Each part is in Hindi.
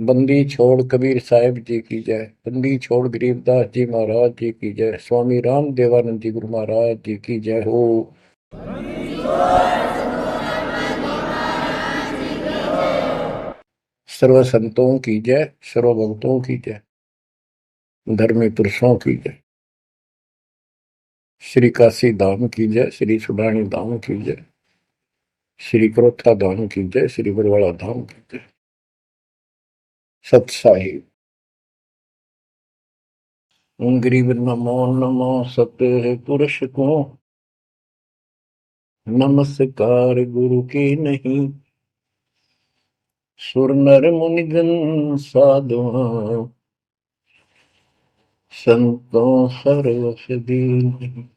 बंदी छोड़ कबीर साहिब जी की जय। बंदी छोड़ गरीबदास जी महाराज जी की जय। स्वामी राम देवानंद जी गुरु महाराज जी की जय हो। सर्व संतों की जय, सर्व भक्तों की जय, धर्मी पुरुषों की जय। श्री काशी धाम की जय, श्री सुडानी धाम की जय, श्री क्रोथा धाम की जय, श्री बरवाड़ा धाम की जय। सत साहिब। गरीब नमो नमो सत पुरुष को, नमस्कार गुरु की नहीं। सुर नर मुनिजन साधुआ, संतों सर्वस दीन।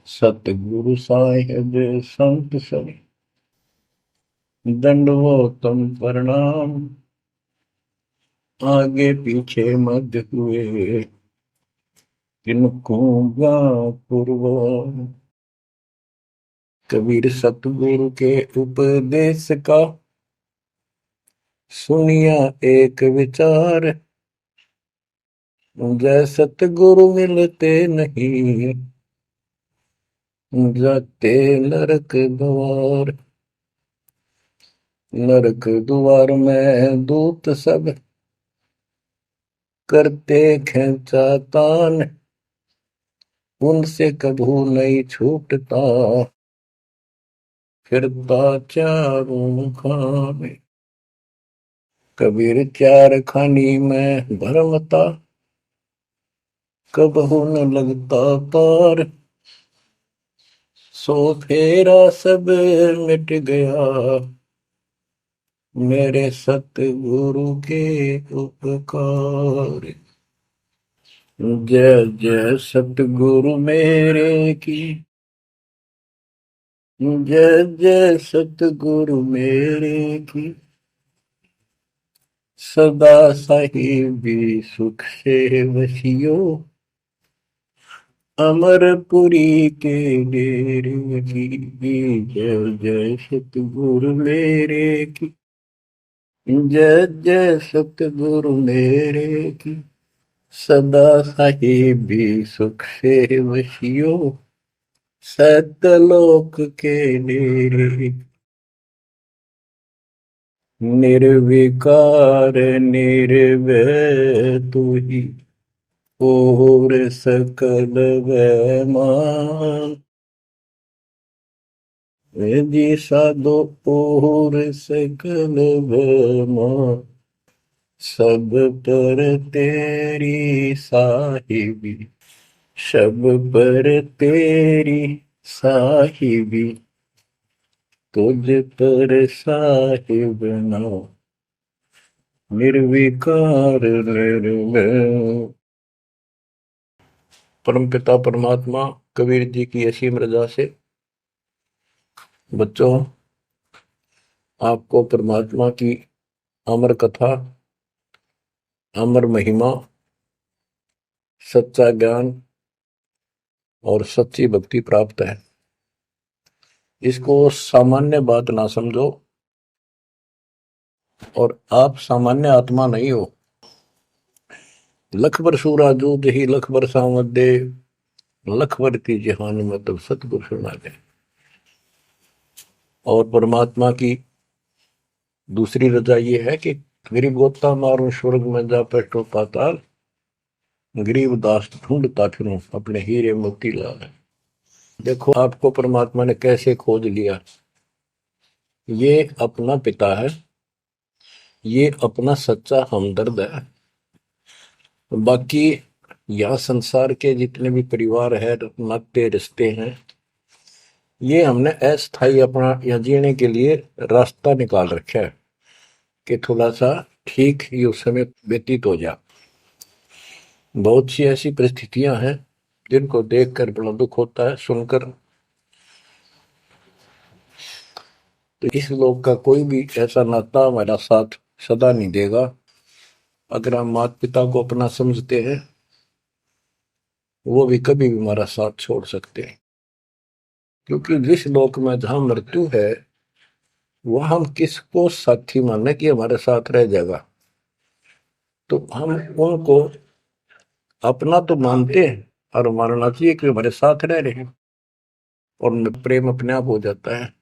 सतगुरु साहिब संत सब, दंडवतम प्रणाम। आगे पीछे मध्य हुए, किनको पूर्व। कबीर सतगुरु के उपदेश का, सुनिया एक विचार। जय सतगुरु मिलते नहीं, जाते नरक द्वार। नरक द्वार में दूत सब, करते खेचा तान। उनसे कभू नहीं छूटता, फिरता चारों खाने। कबीर चार खानी में भरमता, कबहू न लगता पार। सो फेरा सब मिट गया, मेरे सतगुरु के उपकार। जय जय सतगुरु मेरे की, जय जय सतगुरु मेरे की। सदा साहिबी सुख से वसियो, अमरपुरी के डेरे की। जय जय सतगुरु मेरे की, जय जय सतगुरु मेरे की। सदा साहिबी सुख से वसियो, सतलोक के डेरे। निर्विकार निर्भय तू ही, और सकल वैमान। जी साधो और सकल वैमान। सब पर तेरी साहिबी, सब पर तेरी साहिबी। तुझ पर साहिब नाम, निर्विकार निर्भय। परमपिता परमात्मा कबीर जी की असीम रजा से बच्चों, आपको परमात्मा की अमर कथा, अमर महिमा, सच्चा ज्ञान और सच्ची भक्ति प्राप्त है। इसको सामान्य बात ना समझो, और आप सामान्य आत्मा नहीं हो। लख बर सूरा जूद ही लख बर सावत दे, लख बर की जहान में तब सतगुरु सुना दे। और परमात्मा की दूसरी रजा ये है कि गरीब गोता मारू स्वर्ग में जा बैठो पाताल। गरीब दास ढूंढता फिरूं अपने हीरे मोती लाल। देखो आपको परमात्मा ने कैसे खोज लिया। ये अपना पिता है, ये अपना सच्चा हमदर्द है। बाकी यह संसार के जितने भी परिवार है, नाते रिश्ते हैं, ये हमने अस्थाई अपना यह जीने के लिए रास्ता निकाल रखा है कि थोड़ा सा ठीक ये उस समय व्यतीत हो जाए। बहुत सी ऐसी परिस्थितियां हैं जिनको देखकर बड़ा दुख होता है सुनकर। तो इस लोक का कोई भी ऐसा नाता हमारा साथ सदा नहीं देगा। अगर हम माता पिता को अपना समझते हैं, वो भी कभी भी हमारा साथ छोड़ सकते हैं। क्योंकि जिस लोक में जहां मृत्यु है, वह हम किसको साथी माने कि हमारे साथ रह जाएगा, तो हम उनको अपना तो मानते हैं और मानना चाहिए कि हमारे साथ रह रहे हैं, और प्रेम अपने आप हो जाता है।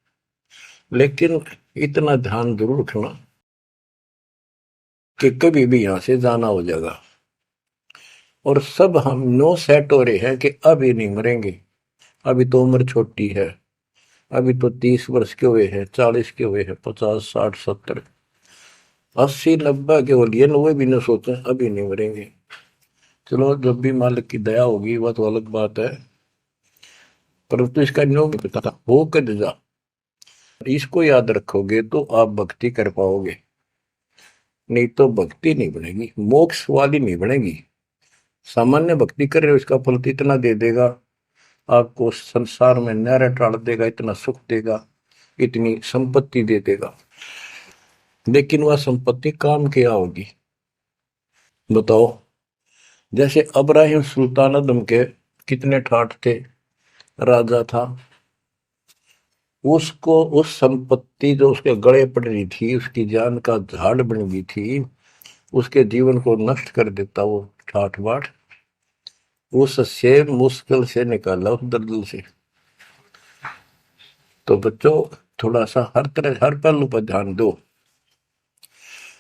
लेकिन इतना ध्यान जरूर रखना कि कभी भी यहां से जाना हो जाएगा, और सब हम नो सेट हो रहे हैं कि अभी नहीं मरेंगे, अभी तो उम्र छोटी है, अभी तो 30 वर्ष के हुए हैं, 40 के हुए हैं, 50, 60, 70, 80, 90 के हो लिए, 90 भी न सोचे अभी नहीं मरेंगे। चलो जब भी मालिक की दया होगी वह तो अलग बात है, परंतु इसका नियम नहीं पता हो कद जा, इसको याद रखोगे तो आप भक्ति कर पाओगे, नहीं तो भक्ति नहीं बनेगी, मोक्ष वाली नहीं बनेगी। सामान्य भक्ति कर रहे हो इसका फल तो इतना दे देगा, आपको संसार में न्यारा टाल देगा, इतना सुख देगा, इतनी संपत्ति दे देगा, लेकिन वह संपत्ति काम क्या होगी बताओ। जैसे अब्राहिम सुल्तान अदम के कितने ठाठ थे, राजा था, उसको उस संपत्ति जो उसके गले पड़ रही थी, उसकी जान का झाड़ बन गई थी, उसके जीवन को नष्ट कर देता वो ठाठ बाट, उससे मुश्किल से निकाला उस दलदल से। तो बच्चों थोड़ा सा हर तरह हर पहलू पर ध्यान दो,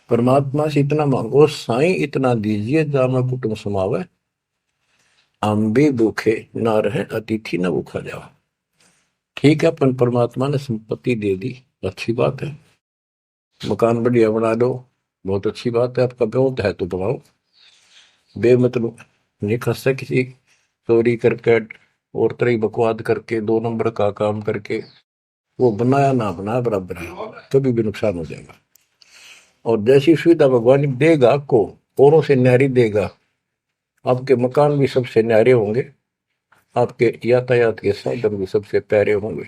परमात्मा से इतना मांगो, साईं इतना दीजिए जामा कुटुंब समावे, हम भी भूखे ना रहे अतिथि न भूखा जाओ। ठीक है, अपन परमात्मा ने संपत्ति दे दी, अच्छी बात है, मकान बढ़िया बना दो, बहुत अच्छी बात है, आपका ब्योत है तो बनाओ, बेमतलब नहीं खसता किसी चोरी करके और तरह बकवाद करके 2 नंबर का काम करके, वो बनाया ना बनाया बराबर है, कभी भी नुकसान हो जाएगा। और जैसी सुविधा भगवान देगा आपको, औरों से न्यारी देगा, आपके मकान भी सबसे न्यारे होंगे, आपके यातायात के साधन भी सबसे प्यारे होंगे,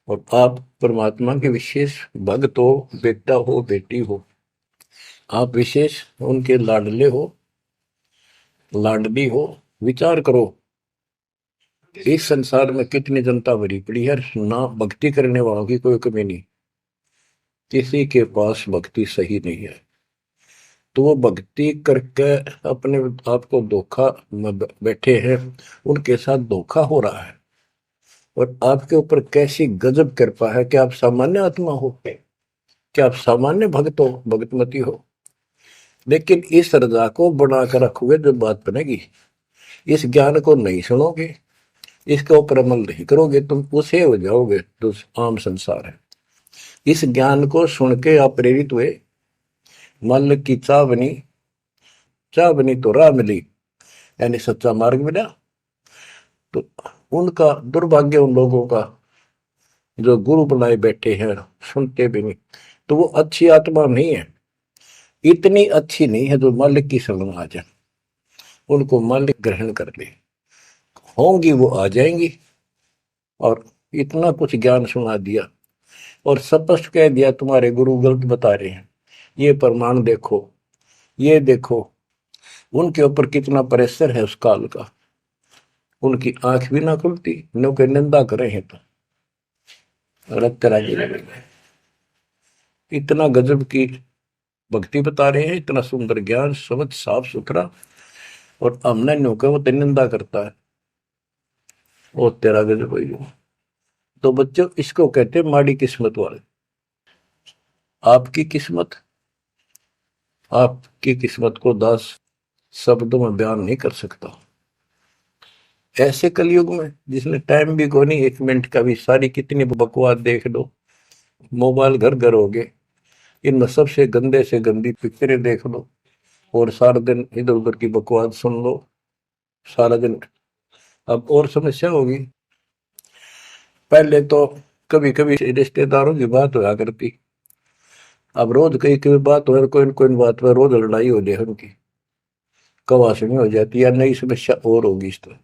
और आप परमात्मा के विशेष भक्त हो, बेटा हो बेटी हो, आप विशेष उनके लाडले हो, लाडली हो। विचार करो इस संसार में कितनी जनता भरी पड़ी है, ना भक्ति करने वालों की कोई कमी नहीं, किसी के पास भक्ति सही नहीं है, तो वो भक्ति करके अपने आप को धोखा में बैठे हैं, उनके साथ धोखा हो रहा है, और आपके ऊपर कैसी गजब कृपा है कि आप सामान्य आत्मा हो, कि आप सामान्य भक्त हो, भगतमती हो। लेकिन इस रजा को बनाकर रखोगे जब बात बनेगी, इस ज्ञान को नहीं सुनोगे, इसके ऊपर अमल नहीं करोगे, तुम उसे हो जाओगे जो आम संसार है। इस ज्ञान को सुन के आप प्रेरित हुए, मन की चाह बनी तो राह मिली, यानी सच्चा मार्ग मिला। तो उनका दुर्भाग्य उन लोगों का जो गुरु बनाए बैठे हैं, सुनते भी नहीं, तो वो अच्छी आत्मा नहीं है, इतनी अच्छी नहीं है जो मालिक की शरण आ जाए, उनको मालिक ग्रहण कर ले, होंगी वो आ जाएंगी। और इतना कुछ ज्ञान सुना दिया और स्पष्ट कह दिया तुम्हारे गुरु गलत बता रहे हैं, ये प्रमाण देखो, ये देखो, उनके ऊपर कितना प्रेशर है उस काल का, उनकी आंख भी ना खुलती, नो के निंदा करे हैं तो रक्त राजी लगेगा। इतना गजब की भक्ति बता रहे हैं, इतना सुंदर ज्ञान समझ साफ सुथरा, और हमने नो के वो निंदा करता है, वो तेरा गजब है। तो बच्चों इसको कहते हैं माड़ी किस्मत वाले। आपकी किस्मत, आपकी किस्मत को 10 शब्दों में बयान नहीं कर सकता। ऐसे कलयुग में जिसने टाइम भी को नहीं, 1 मिनट का भी, सारी कितनी बकवास देख लो, मोबाइल घर घर हो गए, इनमें सबसे गंदे से गंदी पिक्चरें देख लो, और सारा दिन इधर उधर की बकवास सुन लो सारा दिन। अब और समस्या होगी, पहले तो कभी कभी रिश्तेदारों की बात होया करती, अब रोज कई कई बात हो, कोई कोई बात पर रोज लड़ाई हो जाए उनकी, कवासनी हो जाती है, नई समस्या और होगी इस तरह।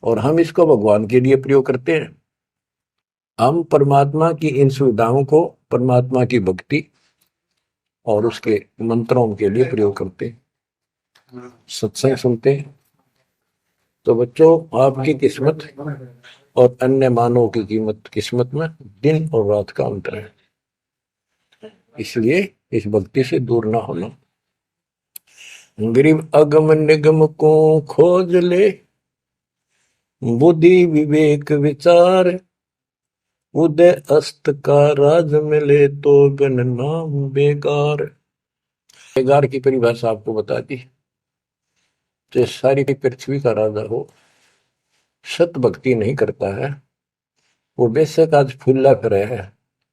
और हम इसको भगवान के लिए प्रयोग करते हैं, हम परमात्मा की इन सुविधाओं को परमात्मा की भक्ति और उसके मंत्रों के लिए प्रयोग करते हैं, सत्संग सुनते हैं। तो बच्चों आपकी किस्मत और अन्य मानव की कीमत, किस्मत में दिन और रात का अंतर है। इसलिए इस भक्ति से दूर ना होना। गरीब अगम निगम को खोज ले, बुद्धि विवेक विचार, उदय अस्त का राज मिले तो बिन नाम बेगार। बेगार की परिभाषा आपको बता दी। तो सारी पृथ्वी का राजा हो, सत भक्ति नहीं करता है, वो बेशक आज फूला करे है,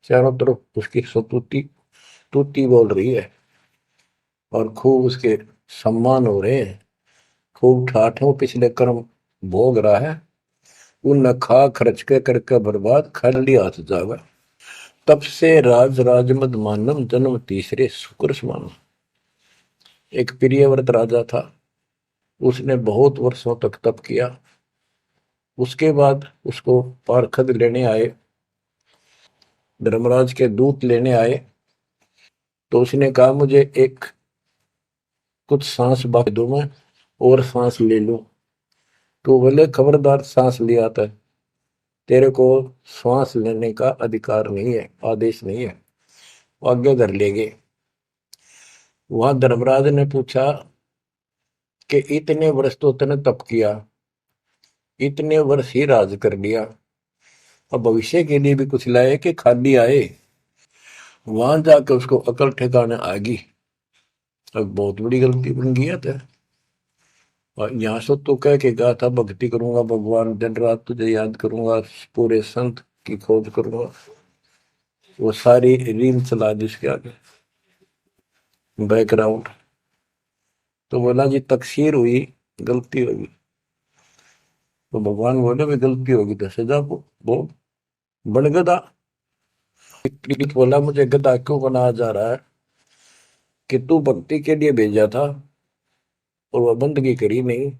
चारों तरफ उसकी सतुति तूती बोल रही है और खूब उसके सम्मान हो रहे हैं, खूब ठाठों पिछले कर्म भोग रहा है, उन खा खर्च के करके बर्बाद, खाली हाथ जावा। तब से राज राजमद मानम, जन्म तीसरे शुक्र समान। एक प्रियव्रत राजा था, उसने बहुत वर्षों तक तप किया। उसके बाद उसको पारखद लेने आए, धर्मराज के दूत लेने आए। तो उसने कहा मुझे एक कुछ सांस बाकी दो, मैं और सांस ले लूं। तो बोले खबरदार, सांस लिया था, तेरे को श्वास लेने का अधिकार नहीं है, आदेश नहीं है। आगे धर ले गए। वहां धर्मराज ने पूछा कि इतने वर्ष तो तने तप किया, इतने वर्ष ही राज कर लिया, अब भविष्य के लिए भी कुछ लाए कि खाली आए। वहां जाकर उसको अकल ठिकाने आ गई, अब बहुत बड़ी गलती बन गई है। तो और यहाँ से तो कह के गया था भक्ति करूंगा भगवान, दिन रात तुझे याद करूंगा, पूरे संत की खोज करूंगा, वो सारी रील चला दी उसके आगे बैकग्राउंड। तो बोला जी तकसीर हुई, गलती होगी। तो भगवान बोले भी गलती होगी तो सजा वो बन गधा। बोला मुझे गधा क्यों बनाया जा रहा है कि तू भक्ति के लिए भेजा था और वह बंदगी करी नहीं,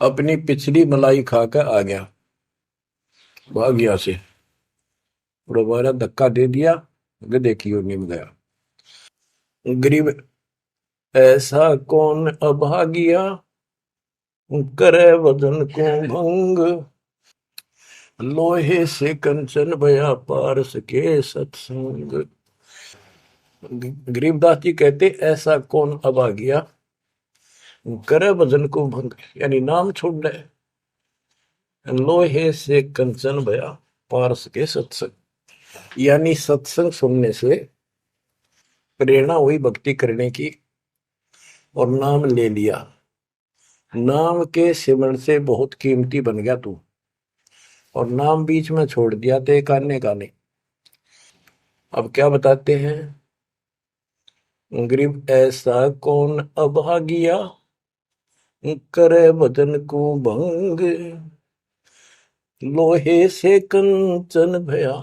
अपनी पिछली मलाई खाकर आ गया, भाग गया से, और हमारा धक्का दे दिया, गधे की ओर निम गया। गरीब ऐसा कौन अभागिया, करे वजन को भंग, लोहे से कंचन भया पारस के सत्संग। गरीबदास जी कहते ऐसा कौन अभागिया, करे वजन को भंग, यानी नाम छोड़ दे, लोहे से कंचन भया पारस के सत्संग, यानी सत्संग सुनने से प्रेरणा हुई भक्ति करने की और नाम ले लिया। नाम के सिमरण से बहुत कीमती बन गया तू, और नाम बीच में छोड़ दिया तो एक आने का नहीं। अब क्या बताते हैं, गरीब ऐसा कौन अभागिया, करे वजन को भंग, लोहे से कंचन भया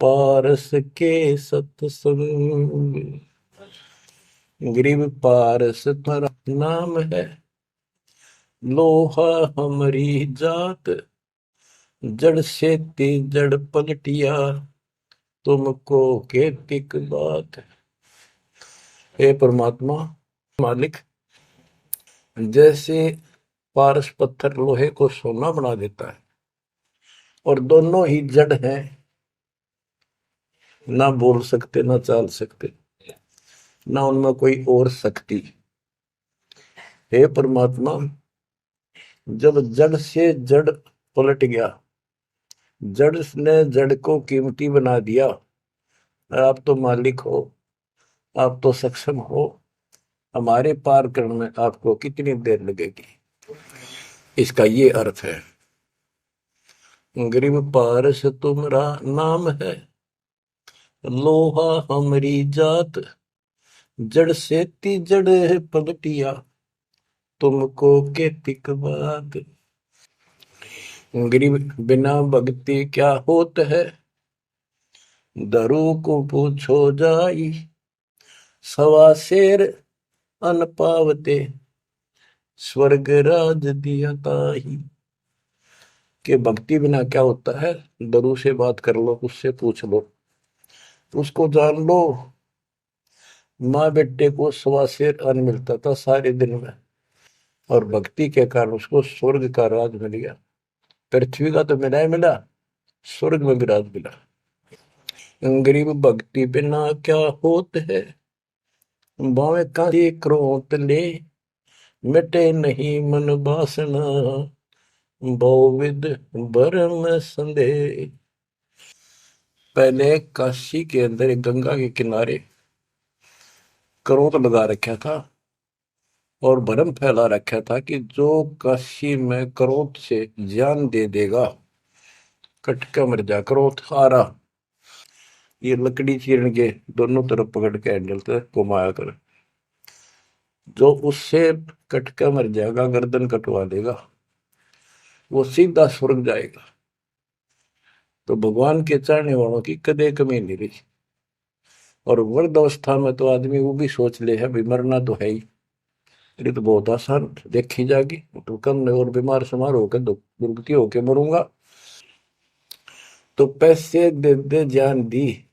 पारस के सत्संग। गरीब पारस तुम्हारा नाम है, लोहा हमारी जात, जड़ से जड़ पलटिया, तुमको केतिक बात। हे परमात्मा मालिक, जैसे पारस पत्थर लोहे को सोना बना देता है और दोनों ही जड़ हैं, ना बोल सकते ना चाल सकते, ना उनमें कोई और शक्ति। हे परमात्मा, जब जड़ से जड़ पलट गया, जड़ ने जड़ को कीमती बना दिया, आप तो मालिक हो, आप तो सक्षम हो, हमारे पार करने में आपको कितनी देर लगेगी। इसका ये अर्थ है, गरीब पारस तुम्हारा नाम है, लोहा हमारी जात, जड़ से ती जड़ पलटिया, तुमको के तिक बात। गरीब बिना भक्ति क्या होत है, दरू को पूछो जाई, सवा शेर अन पावते, स्वर्ग राज दिया ताही। के भक्ति बिना क्या होता है, दरू से बात कर लो, उससे पूछ लो, उसको जान लो। माँ बेटे को सवा शेर अन्न मिलता था सारे दिन में, और भक्ति के कारण उसको स्वर्ग का राज मिल गया। पृथ्वी का तो मिला ही मिला, स्वर्ग में भी राज मिला। गरीब भक्ति बिना क्या होत है, भावे कांसी क्रोत ले, मिटे नहीं मन बासना, बहुविध भरम संदेह। पहले काशी के अंदर एक गंगा के किनारे क्रोध लगा रखा था और भरम फैला रखा था कि जो काशी में क्रोध से जान दे देगा कटका मर जा। क्रोध आ रहा, ये लकड़ी चीरन के दोनों तरफ पकड़ के हैंडल से घुमाया कर, जो उससे कटका मर जाएगा, गर्दन कटवा देगा, वो सीधा स्वर्ग जाएगा। तो भगवान के चाहने वालों की कदे कमी नहीं रही। और वृद्ध अवस्था में तो आदमी वो भी सोच ले है भी मरना तो है ही, ये तो बहुत आसान देखी जाएगी, तो कम और बीमार समार होकर दुर्गति होकर मरूंगा। तो पैसे दे दे जान दी,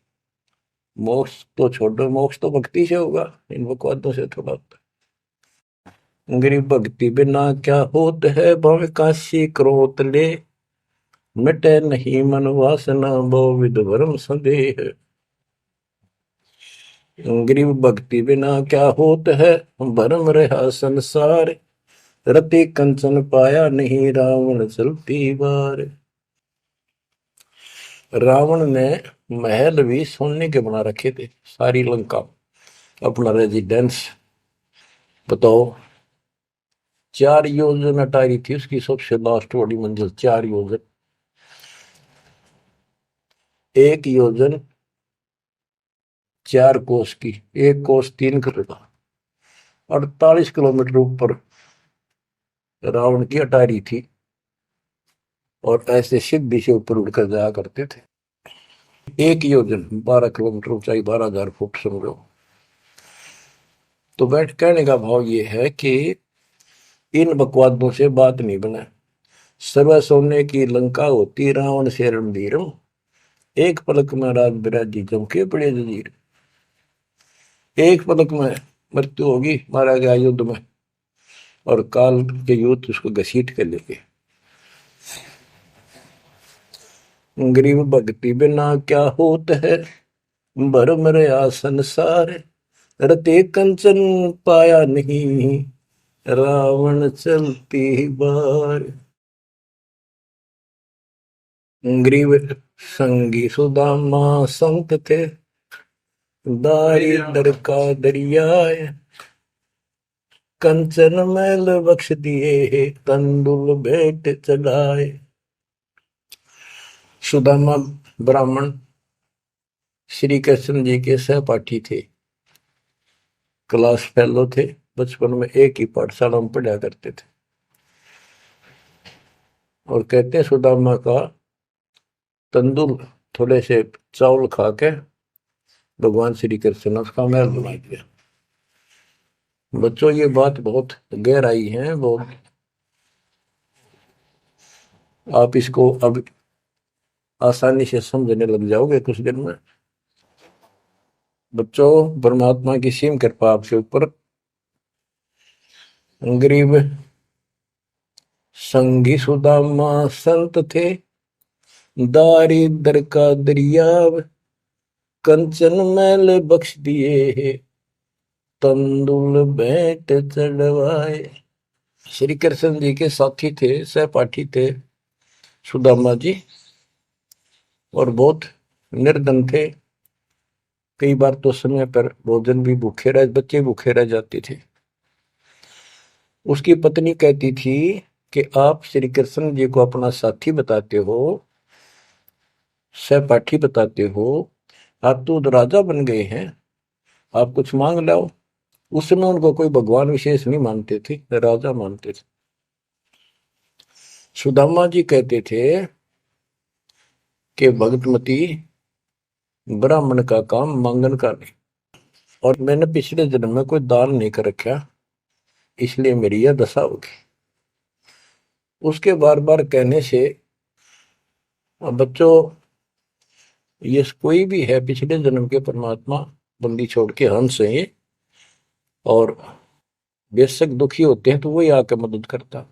मोक्ष तो छोड़ो, मोक्ष तो भक्ति से होगा, इन बकवादों से थोड़ा होता है। गरीब भक्ति बिना क्या होत है, भव काशी क्रोत ले, मिटे नहीं मन वासना, बहुविध भरम संदेह। गरीब भक्ति बिना क्या होत है, भरम रहा संसार, रति कंचन पाया नहीं, रावण चलती बार। रावण ने महल भी सोने के बना रखे थे, सारी लंका अपना रेजिडेंस। बताओ, 4 योजन अटारी थी उसकी सबसे लास्ट वाली मंजिल, 4 योजन। 1 योजन 4 कोस की, 1 कोस 3 किलोमीटर, 48 किलोमीटर ऊपर रावण की अटारी थी। और ऐसे सीधी से ऊपर उड़कर जाया करते थे। 1 योजन 12 किलोमीटर ऊंचाई, 12,000 फुट समझो। तो बैठ कहने का भाव ये है कि इन बकवादों से बात नहीं बने। सर्व सोने की लंका होती, रावण से रणधीरम, एक पलक में राज बिराजी जमके पड़े जजीर। एक पलक में मृत्यु होगी, मारा गया युद्ध में, और काल के युद्ध उसको घसीट कर लेके। गरीब भक्ति बिना क्या होत है, भरम रहा संसार, रते कंचन पाया नहीं, रावण चलती बार। गरीब संगी सुदामा संत थे, दारिद्र का दरिया, कंचन मैल बख्श दिए, तंदुल भेंट चढ़ाए। सुदामा ब्राह्मण श्री कृष्ण जी के सहपाठी थे, क्लास फेलो थे, बचपन में एक ही पाठशाला में पढ़ा करते थे। और कहते हैं सुदामा का तंदुल थोड़े से चावल खा के भगवान श्री कृष्ण ने उसका महल बना दिया। बच्चों, ये बात बहुत गहराई है, बहुत आप इसको अब आसानी से समझने लग जाओगे कुछ दिन में। बच्चों, परमात्मा की सीम कृपा आपके ऊपर। गरीब संगी सुदामा संत थे, दारिद्र का दरिया, कंचन मैल बख्श दिए, तंदुल भेंट चढ़वाए। श्री कृष्ण जी के साथी थे, सहपाठी थे सुदामा जी, और बहुत निर्धन थे। कई बार तो समय पर भोजन भी भूखे रह, बच्चे भूखे रह जाते थे। उसकी पत्नी कहती थी कि आप श्री कृष्ण जी को अपना साथी बताते हो, सहपाठी बताते हो, आप तो राजा बन गए हैं, आप कुछ मांग लाओ। उस समय उनको कोई भगवान विशेष नहीं मानते थे, राजा मानते थे। सुदामा जी कहते थे कि भगतमती, ब्राह्मण का काम मांगन का नहीं, और मैंने पिछले जन्म में कोई दान नहीं कर रखा, इसलिए मेरी यह दशा होगी। उसके बार बार कहने से बच्चों, ये कोई भी है पिछले जन्म के परमात्मा बंदी छोड़ के हंस है ये, और बेशक दुखी होते हैं तो वही आके मदद करता।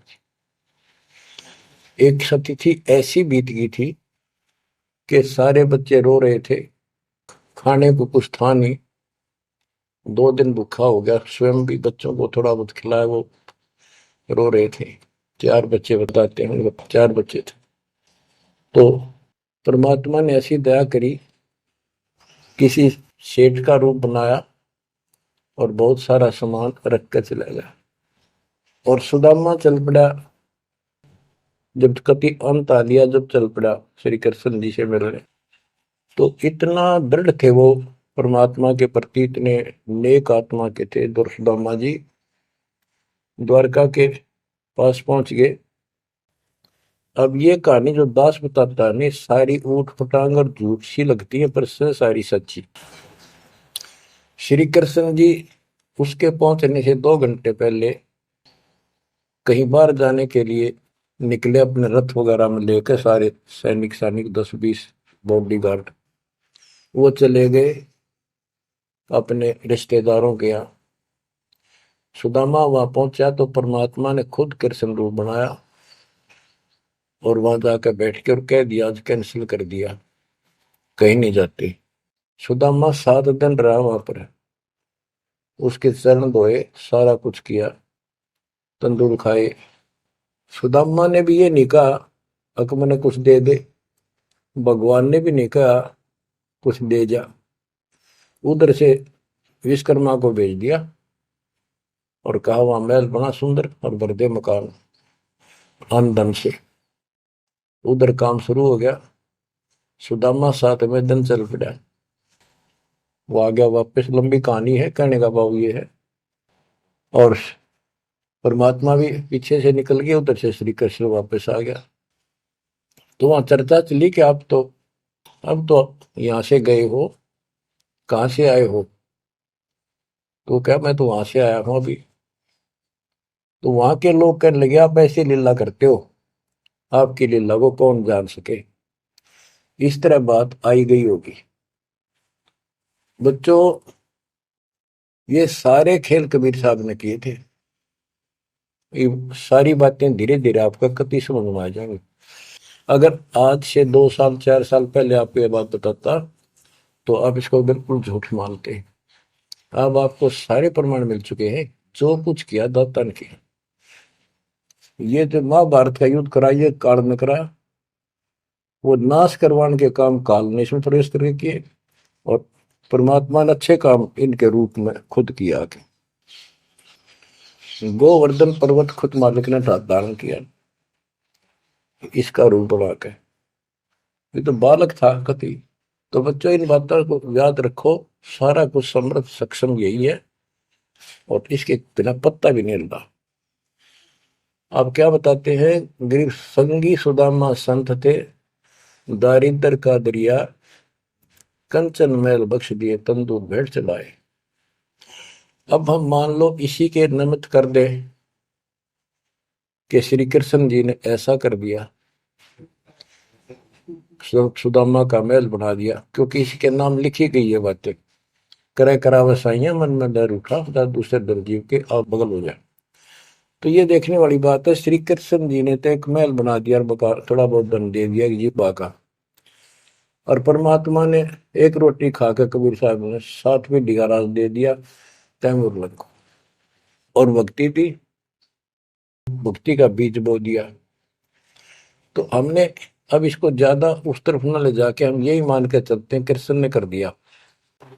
एक सती थी, ऐसी बीत गई थी कि सारे बच्चे रो रहे थे, खाने को कुछ था नहीं, 2 दिन भूखा हो गया, स्वयं भी बच्चों को थोड़ा बहुत खिलाया, वो रो रहे थे। 4 बच्चे बताते हैं, 4 बच्चे थे। तो परमात्मा ने ऐसी दया करी, किसी सेठ का रूप बनाया और बहुत सारा सामान रख कर चला गया। और सुदामा चल पड़ा, जब कति अंत आ लिया, जब चल पड़ा श्री कृष्ण जी से मिलने, तो इतना दृढ़ थे वो परमात्मा के प्रति, इतने नेक आत्मा के थे। दुर्सुदामा जी द्वारका के पास पहुंच गए। अब ये कहानी जो दास बताता है, सारी ऊट पटांग और झूठ सी लगती है, पर सारी सच्ची। श्री कृष्ण जी उसके पहुंचने से 2 घंटे पहले कहीं बाहर जाने के लिए निकले, अपने रथ वगैरह में लेकर सारे सैनिक सैनिक 10-20 बॉडी गार्ड। वो चले गए अपने रिश्तेदारों के यहाँ। सुदामा वहां पहुंचा तो परमात्मा ने खुद कृष्ण रूप बनाया और वहां जाकर बैठ के और कह दिया, आज कैंसिल कर दिया, कहीं नहीं जाते। सुदामा 7 दिन रहा वहां पर, उसके चरण धोए, सारा कुछ किया, तंदूर खाए। सुदामा ने भी ये नहीं कहा अक मैंने कुछ दे दे, भगवान ने भी नहीं कहा कुछ दे जा। उधर से विश्वकर्मा को भेज दिया और कहा वहां महल बना सुंदर और भर दे मकान आमदन से। उधर काम शुरू हो गया। सुदामा 7वें दिन चल पड़ा, वो आ गया वापस। लंबी कहानी है, कहने का भाव ये है। और परमात्मा भी पीछे से निकल गया, उधर से श्री कृष्ण वापस आ गया। तो वहां चर्चा चली कि आप तो अब तो यहां से गए हो, कहां से आए हो? तो क्या मैं तो वहां से आया हूं अभी। तो वहां के लोग कहने लगे, आप ऐसी लीला करते हो, आपकी लीला को कौन जान सके। इस तरह बात आई गई होगी। बच्चों, ये सारे खेल कबीर साहब ने किए थे। ये सारी बातें धीरे धीरे आपका कति समझ में आ जाएंगी। अगर आज से 2 साल 4 साल पहले आपको ये बात बताता तो आप इसको बिल्कुल झूठ मानते। अब आपको सारे प्रमाण मिल चुके हैं, जो कुछ किया दाता ने किया। ये जो महाभारत का युद्ध करा, ये काल ने करा, वो नाश करवाने के काम काल ने इसमें प्रवेश करके किए, और परमात्मा ने अच्छे काम इनके रूप में खुद किया। गोवर्धन पर्वत खुद मालिक ने धारण किया इसका रूप बना के। ये तो बालक था कति। तो बच्चों, इन बातों को याद रखो, सारा कुछ समर्थ सक्षम यही है, और इसके बिना पत्ता भी नहीं हिलता। आप क्या बताते हैं, गरीब संगी सुदामा संत थे, दारिद्र का दरिया कंचन मैल बख्श दिए, तंदूर भेंट चलाए। अब हम मान लो इसी के निमित्त कर दे कि श्री कृष्ण जी ने ऐसा कर दिया, सुदामा का महल बना दिया, क्योंकि इसके नाम लिखी गई है बातें। करे करा वसाइया मन में डर उठा, दूसरे डर जीव के आप बगल हो जाए। तो ये देखने वाली बात है। श्री कृष्ण जी ने तो एक महल बना दिया और बकार थोड़ा बहुत दंड दे दिया जीवा का, और परमात्मा ने एक रोटी खाकर कबीर साहब ने 7वीं डिगाराज दे दिया तैमूर लग को, और भक्ति थी, भक्ति का बीज बो दिया। तो हमने अब इसको ज्यादा उस तरफ न ले जाके हम यही मान के चलते हैं कृष्ण ने कर दिया।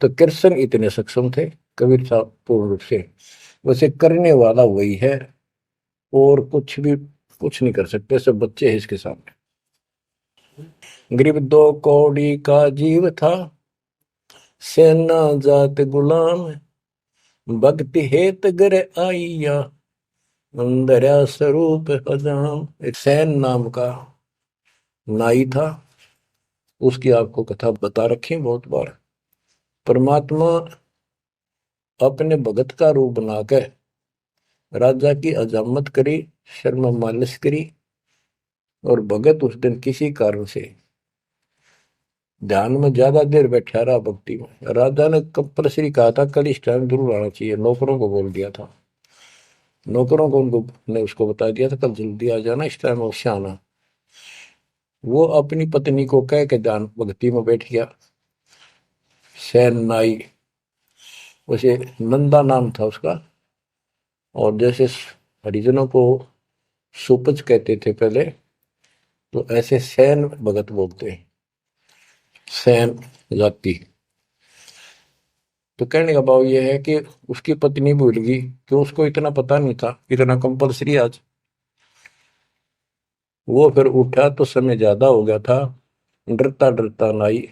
तो कृष्ण इतने सक्षम थे कबीर साहब पूर्ण रूप से, वैसे करने वाला वही है, और कुछ भी कुछ नहीं कर सकते, सब बच्चे हैं इसके सामने। गरीब 2 कौड़ी का जीव था, सेना जात गुलाम, भक्ति हेत गर आइया, अंदर स्वरूप हजाम। एक सैन नाम का नाई था, उसकी आपको कथा बता रखी बहुत बार। परमात्मा अपने भगत का रूप बनाकर राजा की अजामत करी, शर्म मालिश करी, और भगत उस दिन किसी कारण से ध्यान में ज्यादा देर बैठा रहा, भक्ति में। राजा ने कंपल्सरी कहा था कल इस टाइम जरूर आना चाहिए, नौकरों को बोल दिया था, नौकरों को उनको ने उसको बता दिया था कल जल्दी आ जाना, इस टाइम अवश्य आना। वो अपनी पत्नी को कह के ध्यान भक्ति में बैठ गया। सैन नाई, उसे नंदा नाम था उसका। और जैसे हरिजनों को सुपच कहते थे पहले, तो ऐसे सैन भगत बोलते हैं, सैन जाति। तो कहने का भाव यह है कि उसकी पत्नी भूल गई, कि उसको इतना पता नहीं था, इतना कंपलसरी आज। वो फिर उठा तो समय ज्यादा हो गया था, डरता डरता नाई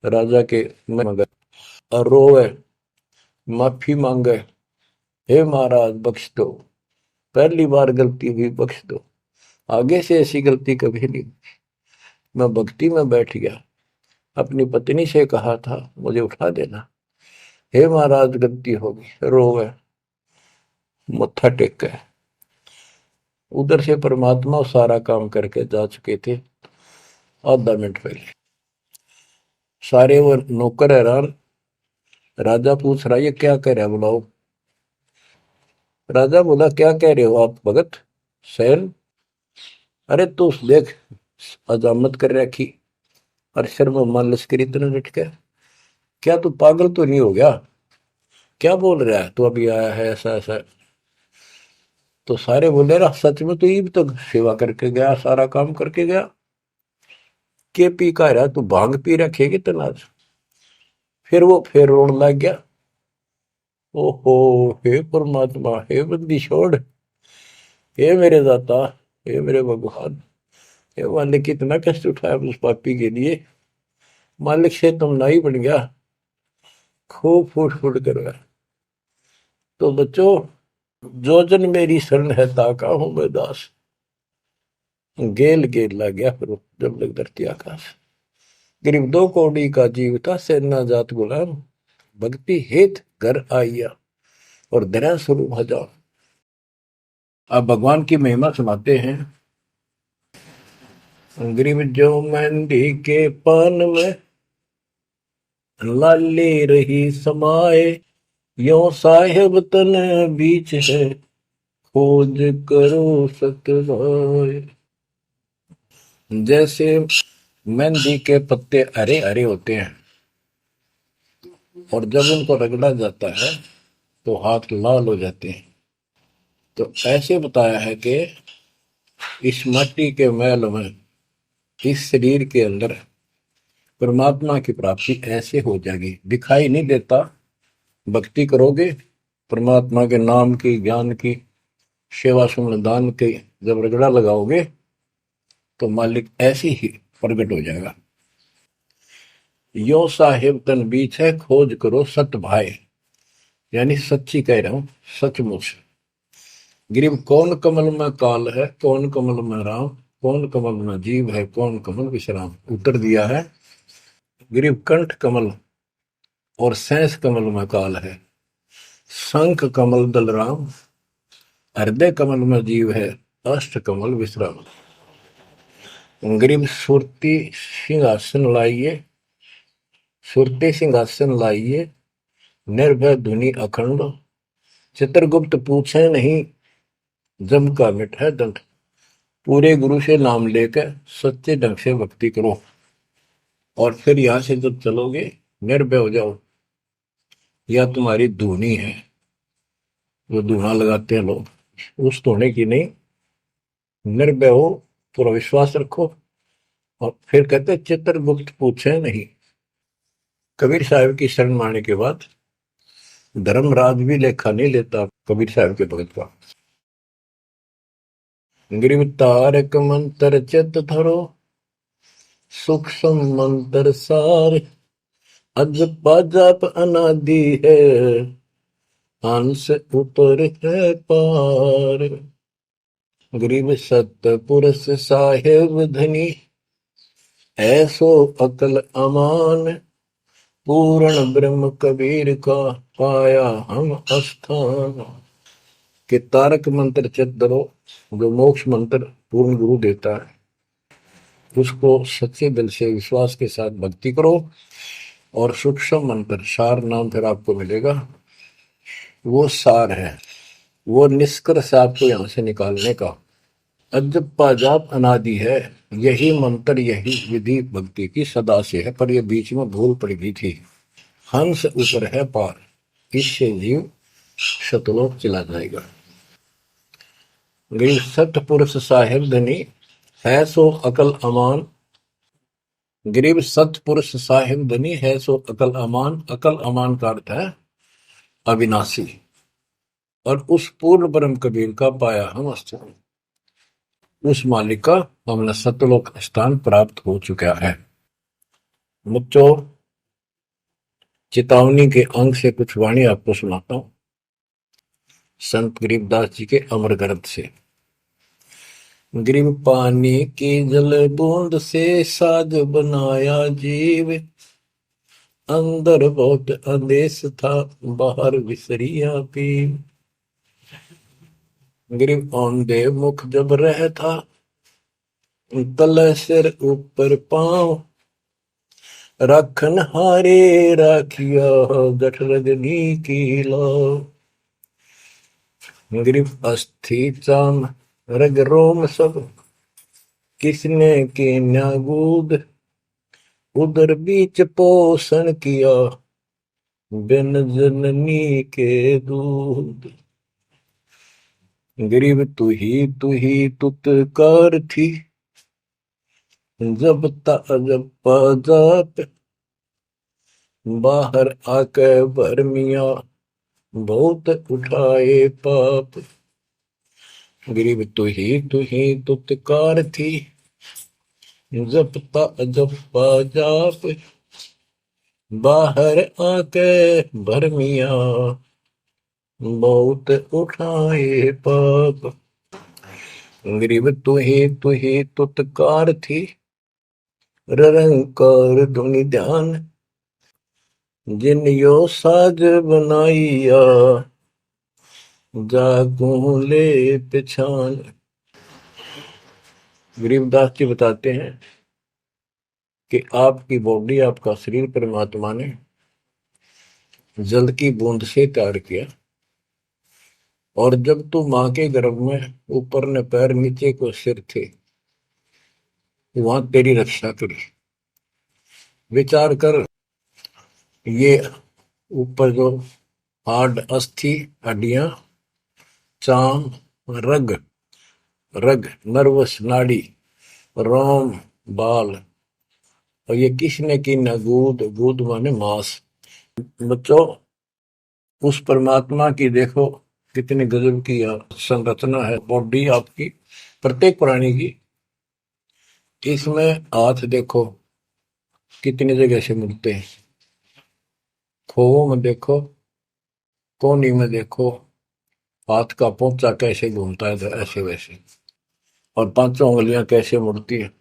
राजा के मगर और रोवे, माफी मांगे, हे महाराज बख्श दो, पहली बार गलती हुई, बख्श दो, आगे से ऐसी गलती कभी नहीं। मैं भक्ति में बैठ गया, अपनी पत्नी से कहा था मुझे उठा देना, हे महाराज गलती होगी, रोवे, मत्था टेक गए। उधर से परमात्मा सारा काम करके जा चुके थे आधा मिनट पहले। सारे वो नौकर हैरान। राजा पूछ रहा ये क्या कह रहा है, बुलाओ। राजा बोला क्या कह रहे हो आप भगत सैन? अरे तू देख, अजामत कर रखी और सिर में मालिश करी इतने लटके, क्या तू पागल तो नहीं हो गया? क्या बोल रहा है तू, अभी आया है ऐसा ऐसा? तो सारे बोले रहा सच में, तो ये भी तो सेवा करके गया, सारा काम करके गया, के पी का रहा तू, भांग पी रखेगी तनाज। फिर वो फिर रोने लग गया, ओहो, हे परमात्मा, हे बंदी छोड़, हे मेरे दाता, हे मेरे भगवान, हे मालिक, कितना कष्ट उठाया उस पापी के लिए, मालिक से तुम ना ही बन गया, खूब फूट फूट कर रहा। तो बच्चों, जो जन मेरी शरण है ताका हूं मैं दास, गेल गेल ला गया फिर जब लग धरती आकाश। गरीब दो कौड़ी का जीव था, सेना जात गुलाम, भक्ति हेत घर आइया और दया स्वरूप हजार। अब भगवान की महिमा सुनाते हैं। गरीब जो मेहंदी के पान में लाली रही समाए, यो साहेब तन बीच है, खोज करो सतभाए। जैसे मेहंदी के पत्ते हरे हरे होते हैं और जब उनको रगड़ा जाता है तो हाथ लाल हो जाते हैं, तो ऐसे बताया है कि इस माटी के मैल में, इस शरीर के अंदर परमात्मा की प्राप्ति ऐसे हो जाएगी, दिखाई नहीं देता। भक्ति करोगे, परमात्मा के नाम की, ज्ञान की, सेवा सुमन दान की जब रगड़ा लगाओगे तो मालिक ऐसे ही प्रकट हो जाएगा। यो साहेब तन बीच है, खोज करो सत भाई, यानी सच्ची कह रहा हूं, सचमुच। गिरिव कौन कमल में काल है, कौन कमल में राम, कौन कमल में जीव है, कौन कमल विश्राम। उत्तर दिया है, गिरिव कंठ कमल और सैंस कमल में काल है, शंख कमल दल राम, हृदय कमल में जीव है, अष्ट कमल विश्राम। गरीब सुरती सिंहासन लाइए, सुरती सिंहासन लाइए, निर्भय धुनि अखंड, चित्रगुप्त पूछे नहीं, जम का मिट है दंड। पूरे गुरु से नाम लेकर सच्चे ढंग से भक्ति करो और फिर यहां से जब चलोगे निर्भय हो जाओ। यह तुम्हारी धुनी है, वो धुना लगाते हैं लोग, उस धोने की नहीं, निर्भय हो, पूरा विश्वास रखो। और फिर कहते चित्रगुप्त पूछे नहीं। कबीर साहब की शरण माने के बाद धर्मराज भी लेखा नहीं लेता कबीर साहब के भगत का। गिरिव तारक मंत्र चित धरो, सूक्ष्म मंत्र सार, अज पाजाप अनादि है, हंस ऊपर है पार। गरीब सत पुरुष साहेब धनी, ऐसो अकल अमान, पूर्ण ब्रह्म कबीर का पाया हम स्थान। के तारक मंत्र चित धरो, जो मोक्ष मंत्र पूर्ण गुरु देता है, उसको सच्चे दिल से विश्वास के साथ भक्ति करो। और सूक्ष्म मंत्र, सार नाम फिर आपको मिलेगा, वो सार है, वो निष्कर्ष आपको यहां से निकालने का। अजब पाजाब अनादि है, यही मंत्र यही विधि भक्ति की सदा से है। पर ये बीच में भूल पड़ गई थी। हंस ऊपर है पार, इससे जीव शतलोक चला जाएगा। गरीब सतपुरुष साहिब धनी, है सो अकल अमान। गरीब सतपुरुष साहिब धनी, है सो अकल अमान। अकल अमान का अर्थ है अविनाशी। और उस पूर्ण ब्रह्म कबीर का पाया हम अस्तित्व, उस मालिक का हमें सतलोक स्थान प्राप्त हो चुका है। बच्चों, चेतावनी के अंग से कुछ वाणी आपको सुनाता हूं संत गरीबदास जी के अमर ग्रंथ से। गरीब पानी की जल बूंद से साज बनाया जीव, अंदर बहुत अंदेश था, बाहर विसरिया पीव। गरीब औंधे मुख जब रहता, तले सिर ऊपर पांव, राखन हारे राखिया, जठ रजनी की लाव। गरीब अस्थि चाम रग रोम सब, किसने के न्यागूद, उदर बीच पोषण किया, बिन जननी के दूध। गरीब तू ही तुतकार थी, जब जब जाप, बाहर आके भरमिया, बहुत उठाए पाप। गरीब तू ही तुतकार थी, जब जाप, बाहर आके भरमिया, बहुत उठाए पाप। गरीब तू ही तुतकार थी, रंकार धुनि ध्यान, जिन यो साज बनाइया, जागू ले पिछान। गरीबदास जी बताते हैं कि आपकी बॉडी, आपका शरीर परमात्मा ने जल की बूंद से तैयार किया। और जब तू मां के गर्भ में ऊपर ने पैर नीचे को सिर थे, वहां तेरी रक्षा करी। विचार कर, ये ऊपर जो हार्ड अस्थि हड्डियां, चाम रग, रग नर्वस नाड़ी, रोम बाल, और ये किसने की न गूद, गूद माने मांस। बच्चों, उस परमात्मा की देखो कितनी गजब की संरचना है बॉडी आपकी, प्रत्येक प्राणी की। इसमें हाथ देखो कितनी जगह से मिलते हैं, खोओं में देखो, कोहनी में देखो, हाथ का पोंचा कैसे घूमता है, ऐसे वैसे। और पांचों उंगलियां कैसे मुड़ती है,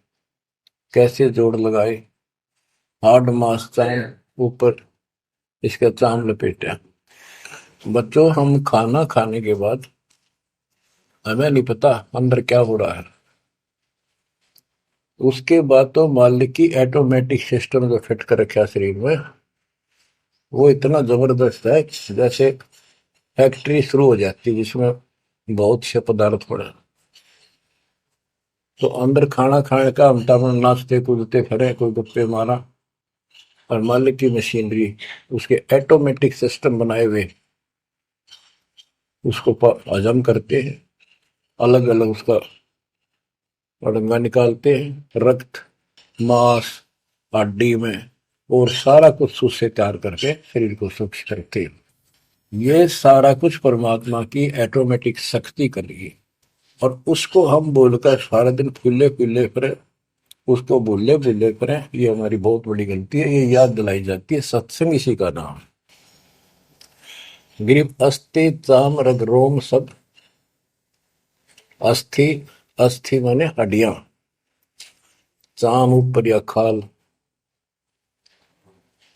कैसे जोड़ लगाए, हार्ड मास चाम ऊपर, इसका चाम लपेटा। बच्चों, हम खाना खाने के बाद हमें नहीं पता अंदर क्या हो रहा है। उसके बाद तो मालिक की ऑटोमेटिक सिस्टम जो फिट कर रखा शरीर में, वो इतना जबरदस्त है जैसे फैक्ट्री शुरू हो जाती है जिसमें बहुत से पदार्थ पड़े। तो अंदर खाना खाने का हम नाचते कूदते खड़े, कोई गप्पे मारा, और मालिक की मशीनरी उसके ऑटोमेटिक सिस्टम बनाए हुए उसको हजम करते हैं, अलग अलग उसका अड़ंगा निकालते हैं, रक्त मांस हड्डी में, और सारा कुछ उससे तैयार करके शरीर को सुरक्षित रखते हैं। ये सारा कुछ परमात्मा की ऑटोमेटिक शक्ति कर रही है। और उसको हम बोलकर सारा दिन फूले फूले फिरे, उसको भूले भूले फिरे, ये हमारी बहुत बड़ी गलती है। ये याद दिलाई जाती है, सत्संग इसी का नाम है। गरीब अस्थि चाम रग रोम सब, अस्थि, अस्थि माने हड्डियां, चाम ऊपर या खाल,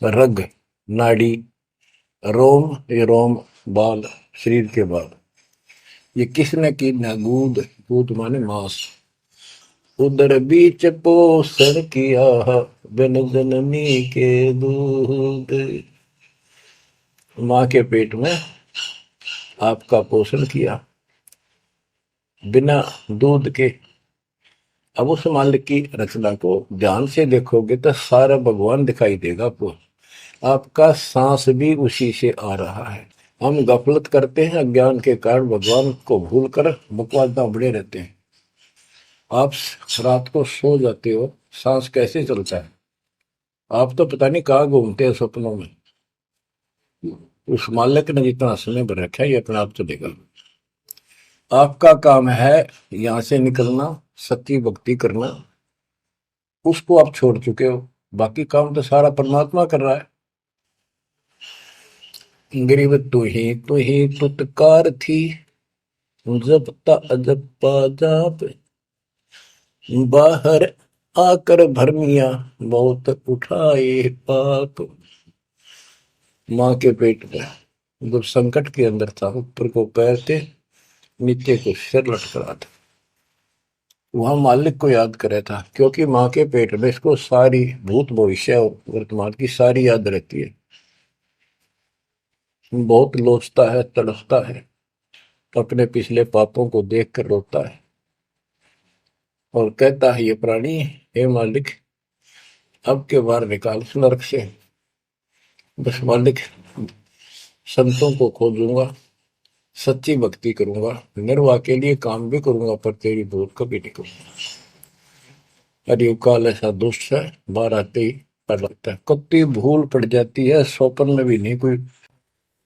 रग नाड़ी, रोम ये रोम बाल, शरीर के बाल। ये किसने की न गूद, गूद माने मांस, उदर बीच पोषण किया, बिन जननी के दूध। मां के पेट में आपका पोषण किया, बिना दूध के, अब उस मालिक की रचना को ध्यान से देखोगे तो सारा भगवान दिखाई देगा आपको। आपका सांस भी उसी से आ रहा है। हम गफलत करते हैं, अज्ञान के कारण भगवान को भूलकर बकवास में बड़े रहते हैं। आप रात को सो जाते हो, सांस कैसे चलता है? आप तो पता नहीं कहाँ घूमते हैं सपनों में। उस मालिक ने जितना समय भर रखा है ये अपने आप चलेगा। आपका काम है यहां से निकलना, सच्ची भक्ति करना, उसको आप छोड़ चुके हो। बाकी काम तो सारा परमात्मा कर रहा है। गरीब तू ही तुतकार थी, जपता अजपा जाप, बाहर आकर भरमिया बहुत उठाए पाप। माँ के पेट में जब संकट के अंदर था, ऊपर को पैर थे, नीचे को सिर लटक रहा था, वहां मालिक को याद करे था, क्योंकि माँ के पेट में इसको सारी भूत भविष्य और वर्तमान की सारी याद रहती है। बहुत लोचता है, तड़पता है, अपने पिछले पापों को देख कर रोता है और कहता है, ये प्राणी, हे मालिक, अब के बार निकाल इस नरक से। बस मालिक, संतों को खोजूंगा, सच्ची भक्ति करूंगा, निर्वाह के लिए काम भी करूंगा, पर तेरी भूल कभी नहीं करूंगा। अरे काल ऐसा दुष्ट है, बाहर आते ही पर लगता है कत्ती भूल पड़ जाती है, स्वप्न में भी नहीं कोई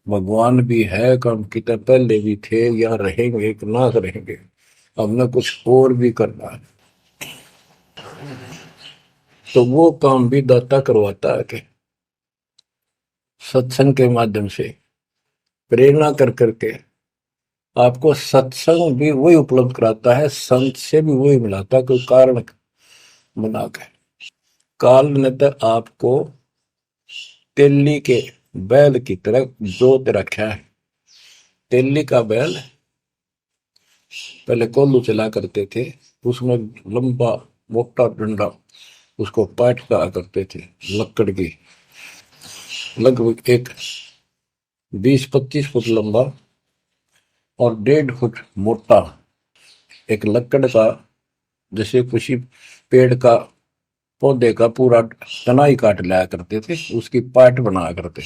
भगवान भी है, काम कितने पहले भी थे या रहेंगे कि ना रहेंगे, हमने कुछ और भी करना है। तो वो काम भी दाता करवाता है कि सत्संग के माध्यम से प्रेरणा कर करके आपको सत्संग भी वही उपलब्ध कराता है, संत से भी वही मिलाता है, कोई कारण बना के। काल ने तो आपको तेली के बैल की तरह जोत रखा है। तेली का बैल पहले कोल्लू चला करते थे, उसमें लंबा मोटा डंडा, उसको पाट कहा करते थे, लकड़ की, लगभग एक 20-25 फुट लंबा और 1.5 फुट मोटा, एक लकड़ का, जैसे किसी पेड़ का पौधे का पूरा तनाई काट लाया करते थे, उसकी पाट बनाया करते।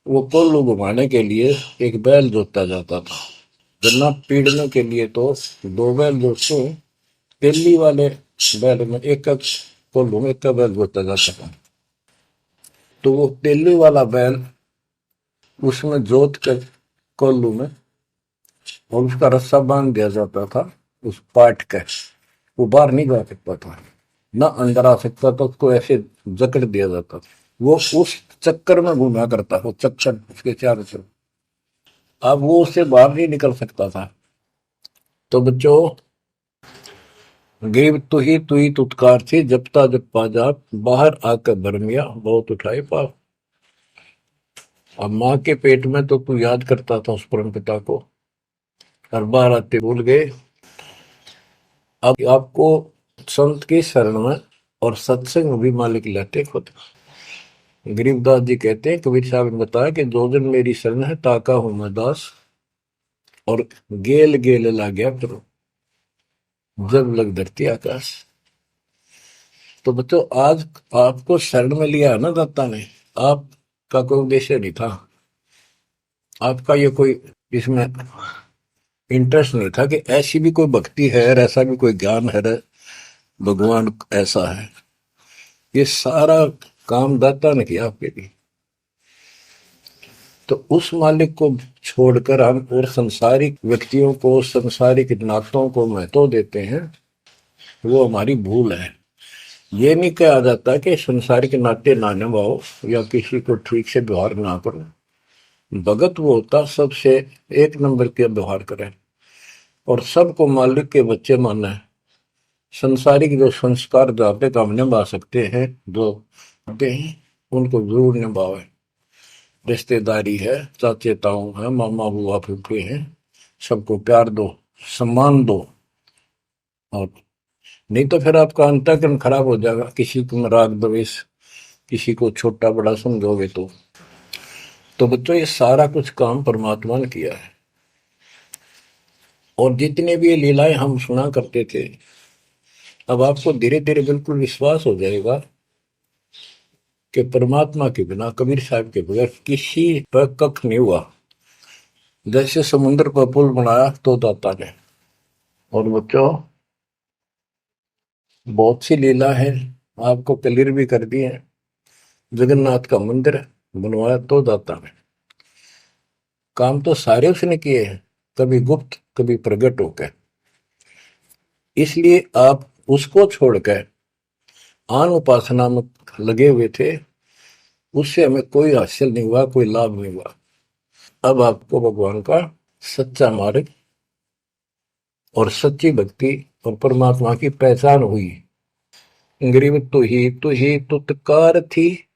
वो कोल्लू घुमाने के लिए एक बैल जोता जाता था। गन्ना पीड़ने के लिए तो 2 बैल जोतते, तेली वाले बैल में एक कोल्लू में एक बैल जोता जाता था। तो वो तेली वाला बैल उसमें जोत कर कोल्लू में, और उसका रस्सा बांध दिया जाता था उस पाट का। वो बाहर नहीं जा सकता था, ना अंदर आ सकता था, उसको ऐसे जकड़ दिया जाता था। वो उस चक्कर में घूमा करता, वो चक्कर उसके चारों तरफ, अब वो उससे बाहर नहीं निकल सकता था। तो बच्चों, गरीब तू ही तुतकार थी, जपता जपा जाप, बाहर आकर भरमिया बहुत उठाए पाप। अब माँ के पेट में तो तू याद करता था उस परम पिता को, हर बार आते भूल गए। अब आपको संत की शरण में और सत्संग भी मालिक लेते खुद। गरीबदास जी कहते हैं, कबीर साहब ने बताया कि जो दिन मेरी शरण है ताका हूं मैं दास, और गेल गेल ला गया करो जब लग धरती आकाश। तो बच्चों, आज आपको शरण में लिया है ना दाता ने, आपका कोई उद्देश्य नहीं था, आपका ये कोई इसमें इंटरेस्ट नहीं था कि ऐसी भी कोई भक्ति है और ऐसा भी कोई ज्ञान है, भगवान ऐसा है। ये सारा काम दाता ने किया आपके लिए। तो उस मालिक को छोड़कर हम और संसारिक व्यक्तियों को, संसारिक नातों को महत्व देते हैं, वो हमारी भूल है। ये नहीं कहा जाता कि संसारिक नाते ना निभाओ या किसी को ठीक से व्यवहार ना करो। भगत वो होता सबसे एक नंबर के व्यवहार करे और सबको मालिक के बच्चे माना है। संसारिक जो संस्कार जाते काम निभा सकते हैं, जो आते हैं, उनको जरूर निभावे। रिश्तेदारी है, चाचे ताऊ है, मामा बुआ फूफे हैं, सबको प्यार दो, सम्मान दो। और नहीं तो फिर आपका अंतःकरण खराब हो जाएगा, किसी को राग द्वेष, किसी को छोटा बड़ा समझोगे तो बच्चों, ये सारा कुछ काम परमात्मा ने किया है। और जितने भी ये लीलाएं हम सुना करते थे, अब आपको धीरे धीरे बिल्कुल विश्वास हो जाएगा कि परमात्मा के बिना, कबीर साहब के बगैर किसी पर कख नहीं हुआ। जैसे समुद्र पर पुल बनाया तो दाता ने। और बच्चों, बहुत सी लीला है, आपको क्लियर भी कर दी है। जगन्नाथ का मंदिर बनवाया तो दाता ने। काम तो सारे उसने किए हैं, कभी गुप्त कभी प्रकट होकर। इसलिए आप उसको छोड़कर आन उपासना में लगे हुए थे, उससे हमें कोई हासिल नहीं हुआ, कोई लाभ नहीं हुआ। अब आपको भगवान का सच्चा मार्ग और सच्ची भक्ति और परमात्मा की पहचान हुई। गरीब तू ही तुतकार थी,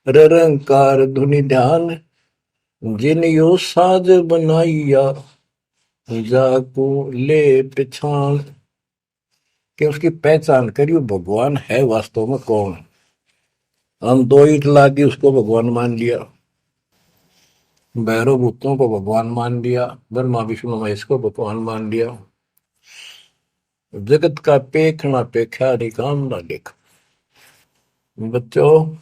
रंकार धुनि ध्यान, जिन यो साज बनाइया, जाको ले पहचान। कि उसकी पहचान करी, भगवान है वास्तव में कौन। हम दो ईट ला दी, उसको भगवान मान लिया। भैरव भूतों को भगवान मान लिया, ब्रह्मा विष्णु महेश को भगवान मान लिया। जगत का पेखना पेखा, निकाम ना देखा। बच्चों,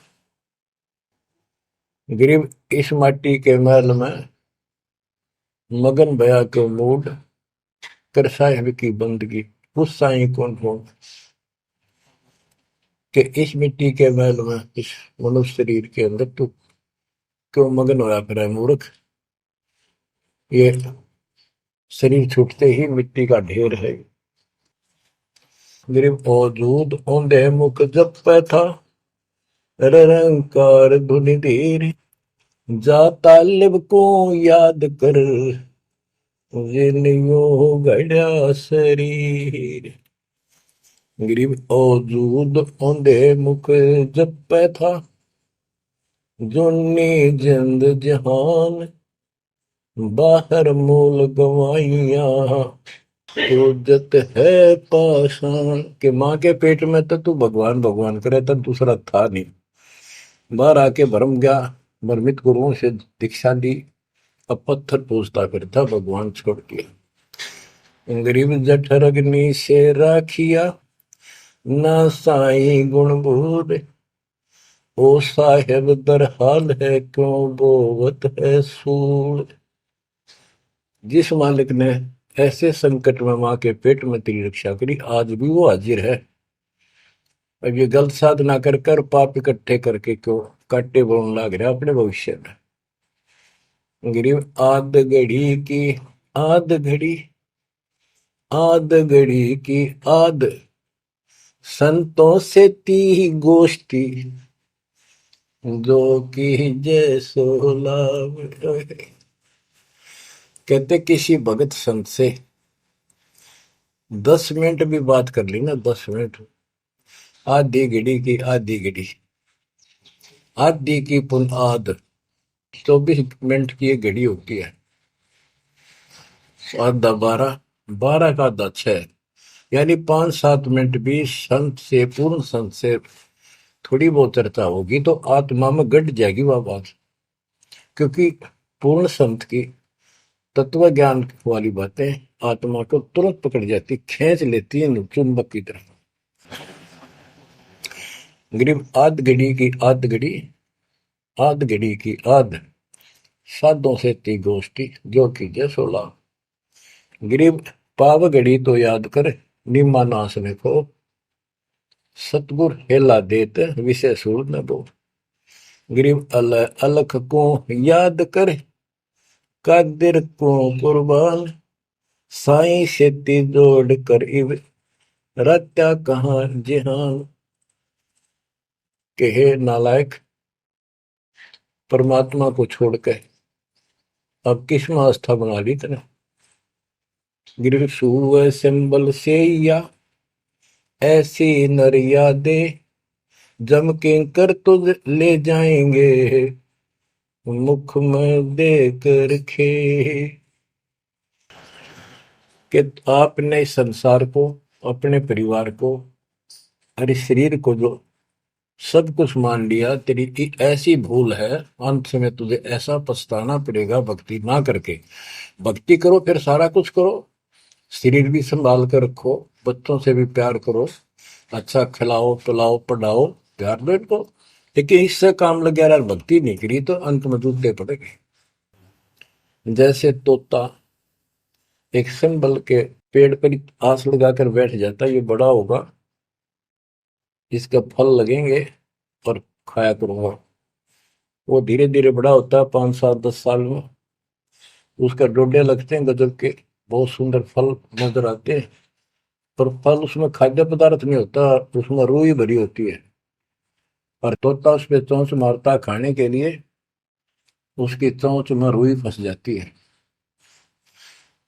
गरीब इस माटी के महल में मगन भया के मूड कर साहिब की बंदगी, उस साई कौन हो कि इस मिट्टी के महल में, इस मनुष्य शरीर के अंदर तू क्यों मगन होया फिर है मूर्ख। ये शरीर छूटते ही मिट्टी का ढेर है। गरीब औजूद औंधे मुख जप पे था, रंकार धुनि धीर, जा तालिब को याद कर, जिन्यो गड़ा शरीर। गरीब औजूद औंधे मुख जप पे था, जोनी जिंद जहान, बाहर मूल गवाइया, जत है पाषाण। के माँ के पेट में तो तू भगवान भगवान करे, तब दूसरा था नहीं। बाहर आके भरम गया, भ्रमित गुरुओं से दीक्षा ली, अब पत्थर पूजता फिरता भगवान छोड़ के। गरीब जठर अग्नि से राखिया, ना साई गुण भूर, ओ साहेब दर हाल है क्यों बोवत है सूर। जिस मालिक ने ऐसे संकट में माँ के पेट में तेरी रक्षा करी, आज भी वो हाजिर है। अब ये गलत साधना कर कर पाप इकट्ठे करके क्यों काटे बोलने लग रहा अपने भविष्य में। गरीब आद घड़ी घड़ी की आद, संतों से ती गोष्ठी, जो की जय सो लाभ। कहते किसी भगत संत से 10 मिनट भी बात कर ली ना, 10 मिनट, आधी घड़ी की आधी घड़ी, आधी की पुन आध, 24 मिनट की एक घड़ी होती है। आधा 12, 12 का आधा 6, यानी 5-7 मिनट भी संत से, पूर्ण संत से थोड़ी बहुत चर्चा होगी तो आत्मा में गट जाएगी वह बात। क्योंकि पूर्ण संत की तत्व ज्ञान वाली बातें आत्मा को तुरंत पकड़ जाती, खींच लेती है चुंबक की तरह। गरीब आध घड़ी की आध घड़ी, आध घड़ी की आध, साधों से ती गोष्ठी, जो की जय सोला। गरीब पाव घड़ी तो याद कर, निम्मा नासने को, सतगुर हेला देत विषय सूर न बो। गरीब अलख को याद कर, कादिर को कुर्बान, साई शेती जोड़ कर इव, रत्या कहाँ जिहान। के हे नालायक, परमात्मा को छोड़कर अब किस में आस्था बना ली तने। गिर सुव सिंबल से या ऐसी नरिया दे, जम के कर तुझ ले जाएंगे, मुख में देख रखे। कि आपने संसार को, अपने परिवार को, अरे शरीर को जो सब कुछ मान लिया, तेरी ऐसी भूल है, अंत में तुझे ऐसा पछताना पड़ेगा भक्ति ना करके। भक्ति करो फिर सारा कुछ करो, शरीर भी संभाल कर रखो, बच्चों से भी प्यार करो, अच्छा खिलाओ पिलाओ पढ़ाओ, प्यार दो इनको। लेकिन इससे काम लग गया, भक्ति नहीं करी तो अंत में जूते पड़ेंगे। जैसे तोता एक सिंबल के पेड़ पर आस लगाकर बैठ जाता है, ये बड़ा होगा, इसका फल लगेंगे और खाया करूंगा। वो धीरे धीरे बड़ा होता है, 5 साल 10 साल में उसका डोडे लगते हैं गजब के, बहुत सुंदर फल नजर आते हैं। पर फल उसमें खाद्य पदार्थ नहीं होता, उसमें रूह ही भरी होती है। और तोता उस पर चोंच मारता खाने के लिए, उसकी चोंच में रूई फंस जाती है।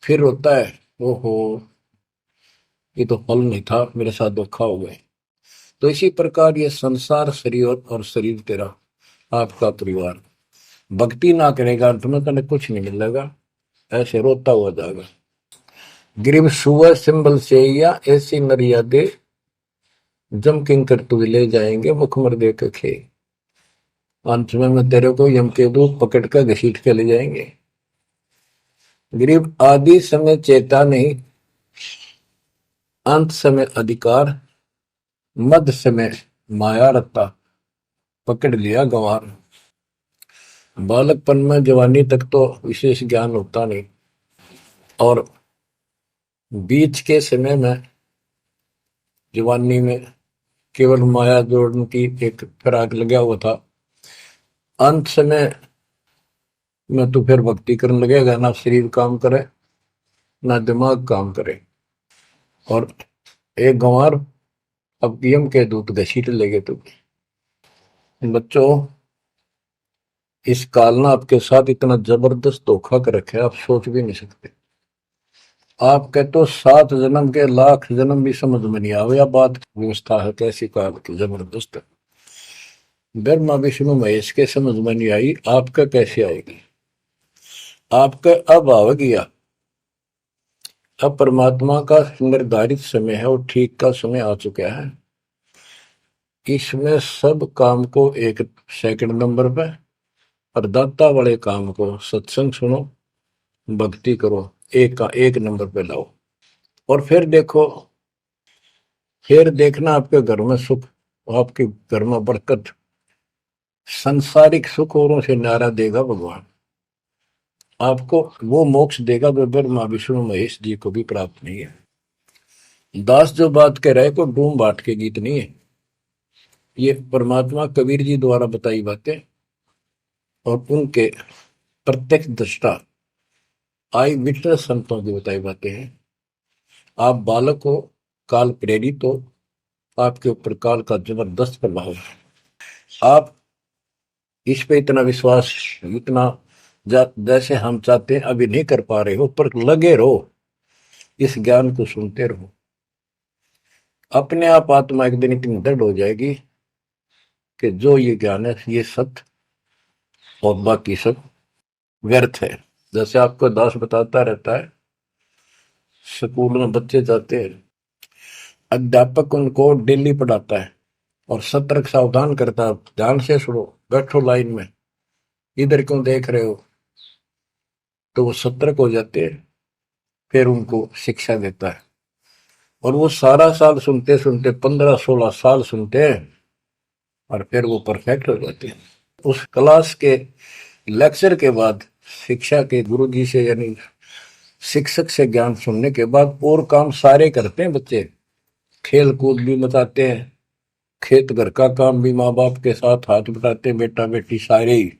फिर होता है, ओहो ये तो फल नहीं था, मेरे साथ धोखा हो गए। तो इसी प्रकार ये संसार शरीर और शरीर तेरा आपका परिवार, भक्ति ना करेगा तुम्हें कने कुछ नहीं मिलेगा, ऐसे रोता हुआ जाएगा। गिरिव सुअर सिंबल से या ऐसी मर्यादे जम किंकर तु ले जाएंगे मुखमर दे के खे। अंत में तेरे को यम के दूत पकड़ कर घसीट के ले जाएंगे। गिरिव आदि समय चेता नहीं, अंत समय अधिकार, मध्य समय माया रत्ता, पकड़ लिया गंवार। बालकपन में जवानी तक तो विशेष ज्ञान होता नहीं, और बीच के समय में जवानी में केवल माया जोड़ने की एक फिराक लगा हुआ था। अंत समय में तो फिर भक्ति करने लगेगा, ना शरीर काम करे ना दिमाग काम करे। और एक गंवार अब यम के दूत घसीट लेगे तुम। बच्चों इस काल ने आपके साथ इतना जबरदस्त धोखा कर रखा है, आप सोच भी नहीं सकते। आपके तो 7 जन्म के लाख जन्म भी समझ में नहीं आवे, या बात व्यवस्था है कैसी काल की जबरदस्त। ब्रह्मा विष्णु महेश के समझ में नहीं आई, आपका कैसे आएगी। आपका अब आवेगी, अब परमात्मा का निर्धारित समय है और ठीक का समय आ चुका है। इसमें सब काम को एक सेकंड नंबर पे, और दाता वाले काम को सत्संग सुनो भक्ति करो एक का एक नंबर पे लाओ। और फिर देखो, फिर देखना आपके घर में सुख, आपके घर में बरकत, संसारिक सुख औरों से नारा देगा भगवान। आपको वो मोक्ष देगा जो ब्रह्मा विष्णु महेश जी को भी प्राप्त नहीं है। दास जो बात कह रहे को डूम बाट के गीत नहीं है, ये परमात्मा कबीर जी द्वारा बताई बातें और उनके प्रत्यक्ष दृष्टा आई विटनेस संतों की बताई बातें हैं। आप बालक हो, काल प्रेरित हो, आपके ऊपर काल का जबरदस्त प्रभाव है। आप इस पे इतना विश्वास, इतना जैसे हम चाहते हैं अभी नहीं कर पा रहे हो, पर लगे रहो, इस ज्ञान को सुनते रहो। अपने आप आत्मा एक दिन इतनी दृढ़ हो जाएगी कि जो ये ज्ञान है ये सत्य और बाकी सब व्यर्थ है। जैसे आपको दास बताता रहता है, स्कूल में बच्चे जाते हैं, अध्यापक उनको डेली पढ़ाता है और सतर्क सावधान करता है, ध्यान से सुनो, बैठो लाइन में, इधर क्यों देख रहे हो। तो वो सतर्क हो जाते हैं, फिर उनको शिक्षा देता है। और वो सारा साल सुनते सुनते 15-16 साल सुनते हैं, और फिर वो परफेक्ट हो जाते हैं। उस क्लास के लेक्चर के बाद, शिक्षा के गुरु जी से यानी शिक्षक से ज्ञान सुनने के बाद और काम सारे करते हैं बच्चे, खेल कूद भी मचाते हैं, खेत घर का काम भी माँ बाप के साथ हाथ बटाते हैं, बेटा बेटी सारे ही।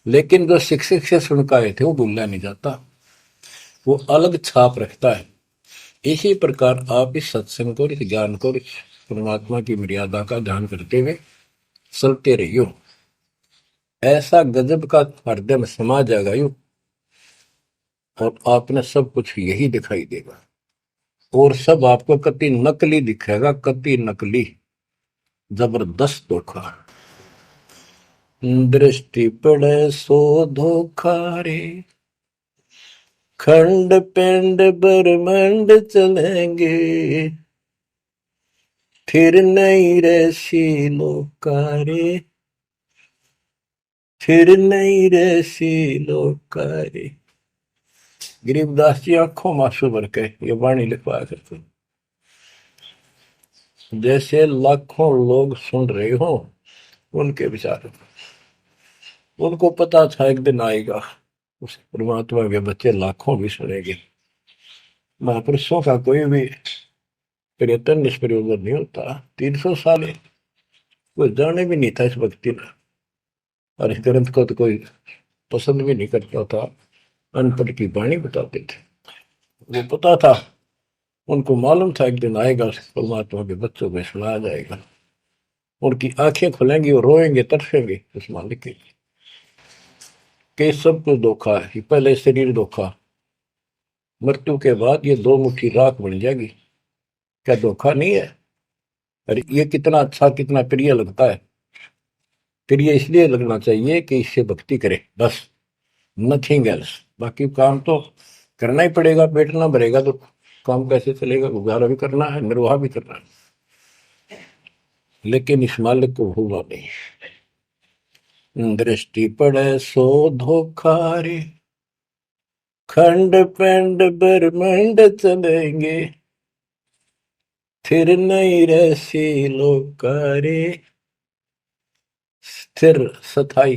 लेकिन जो शिक्षक से सुन के आए थे वो भूलना नहीं जाता, वो अलग छाप रखता है। इसी प्रकार आप इस सत्संग को, इस ज्ञान को, इस परमात्मा की मर्यादा का ध्यान करते हुए चलते रहियो। ऐसा गजब का हृदय में समा जाएगा यू, और आपने सब कुछ यही दिखाई देगा, और सब आपको कति नकली दिखेगा, कति नकली जबरदस्त धोखा। दृष्टि पड़े सो धोखा रे, खंड पिंड ब्रह्मांड चलेंगे, फिर नहीं रहसी लोकारे, फिर नहीं रहसी लोकारे। गरीबदास जी आंखों में आंसू भर के ये वाणी लिखवाया करते, जैसे लाखों लोग सुन रहे हो उनके विचार, उनको पता था एक दिन आएगा उस परमात्मा के बच्चे लाखों भी सुनेंगे। महापुरुषों का कोई भी प्रयत्न निष्प्रयोजन नहीं होता। 300 साल कोई जाने भी नहीं था इस भक्ति में, और इस ग्रंथ को तो कोई पसंद भी नहीं करता था, अनपढ़ की वाणी बताते थे। वो पता था, उनको मालूम था एक दिन आएगा परमात्मा के बच्चों में सुनाया जाएगा, उनकी आंखें खुलेंगी और रोएंगे तरसेंगे उस मालिक के लिए कि सब कुछ धोखा है, पहले शरीर धोखा, मृत्यु के बाद ये दो मुट्ठी राख बन जाएगी, क्या धोखा नहीं है? अरे ये कितना अच्छा कितना प्रिय लगता है। प्रिय इसलिए लगना चाहिए कि इससे भक्ति करे, बस, नथिंग एल्स। बाकी काम तो करना ही पड़ेगा, पेट ना भरेगा तो काम कैसे चलेगा? गुजारा भी करना है, निर्वाह भी करना है, लेकिन इस मालिक को भूलना नहीं। दृष्टि पड़े सो धोखा रे, खंड पिंड ब्रह्मंड चलेंगे, फिर नहीं रहसी लोकारे। स्थिर स्थाई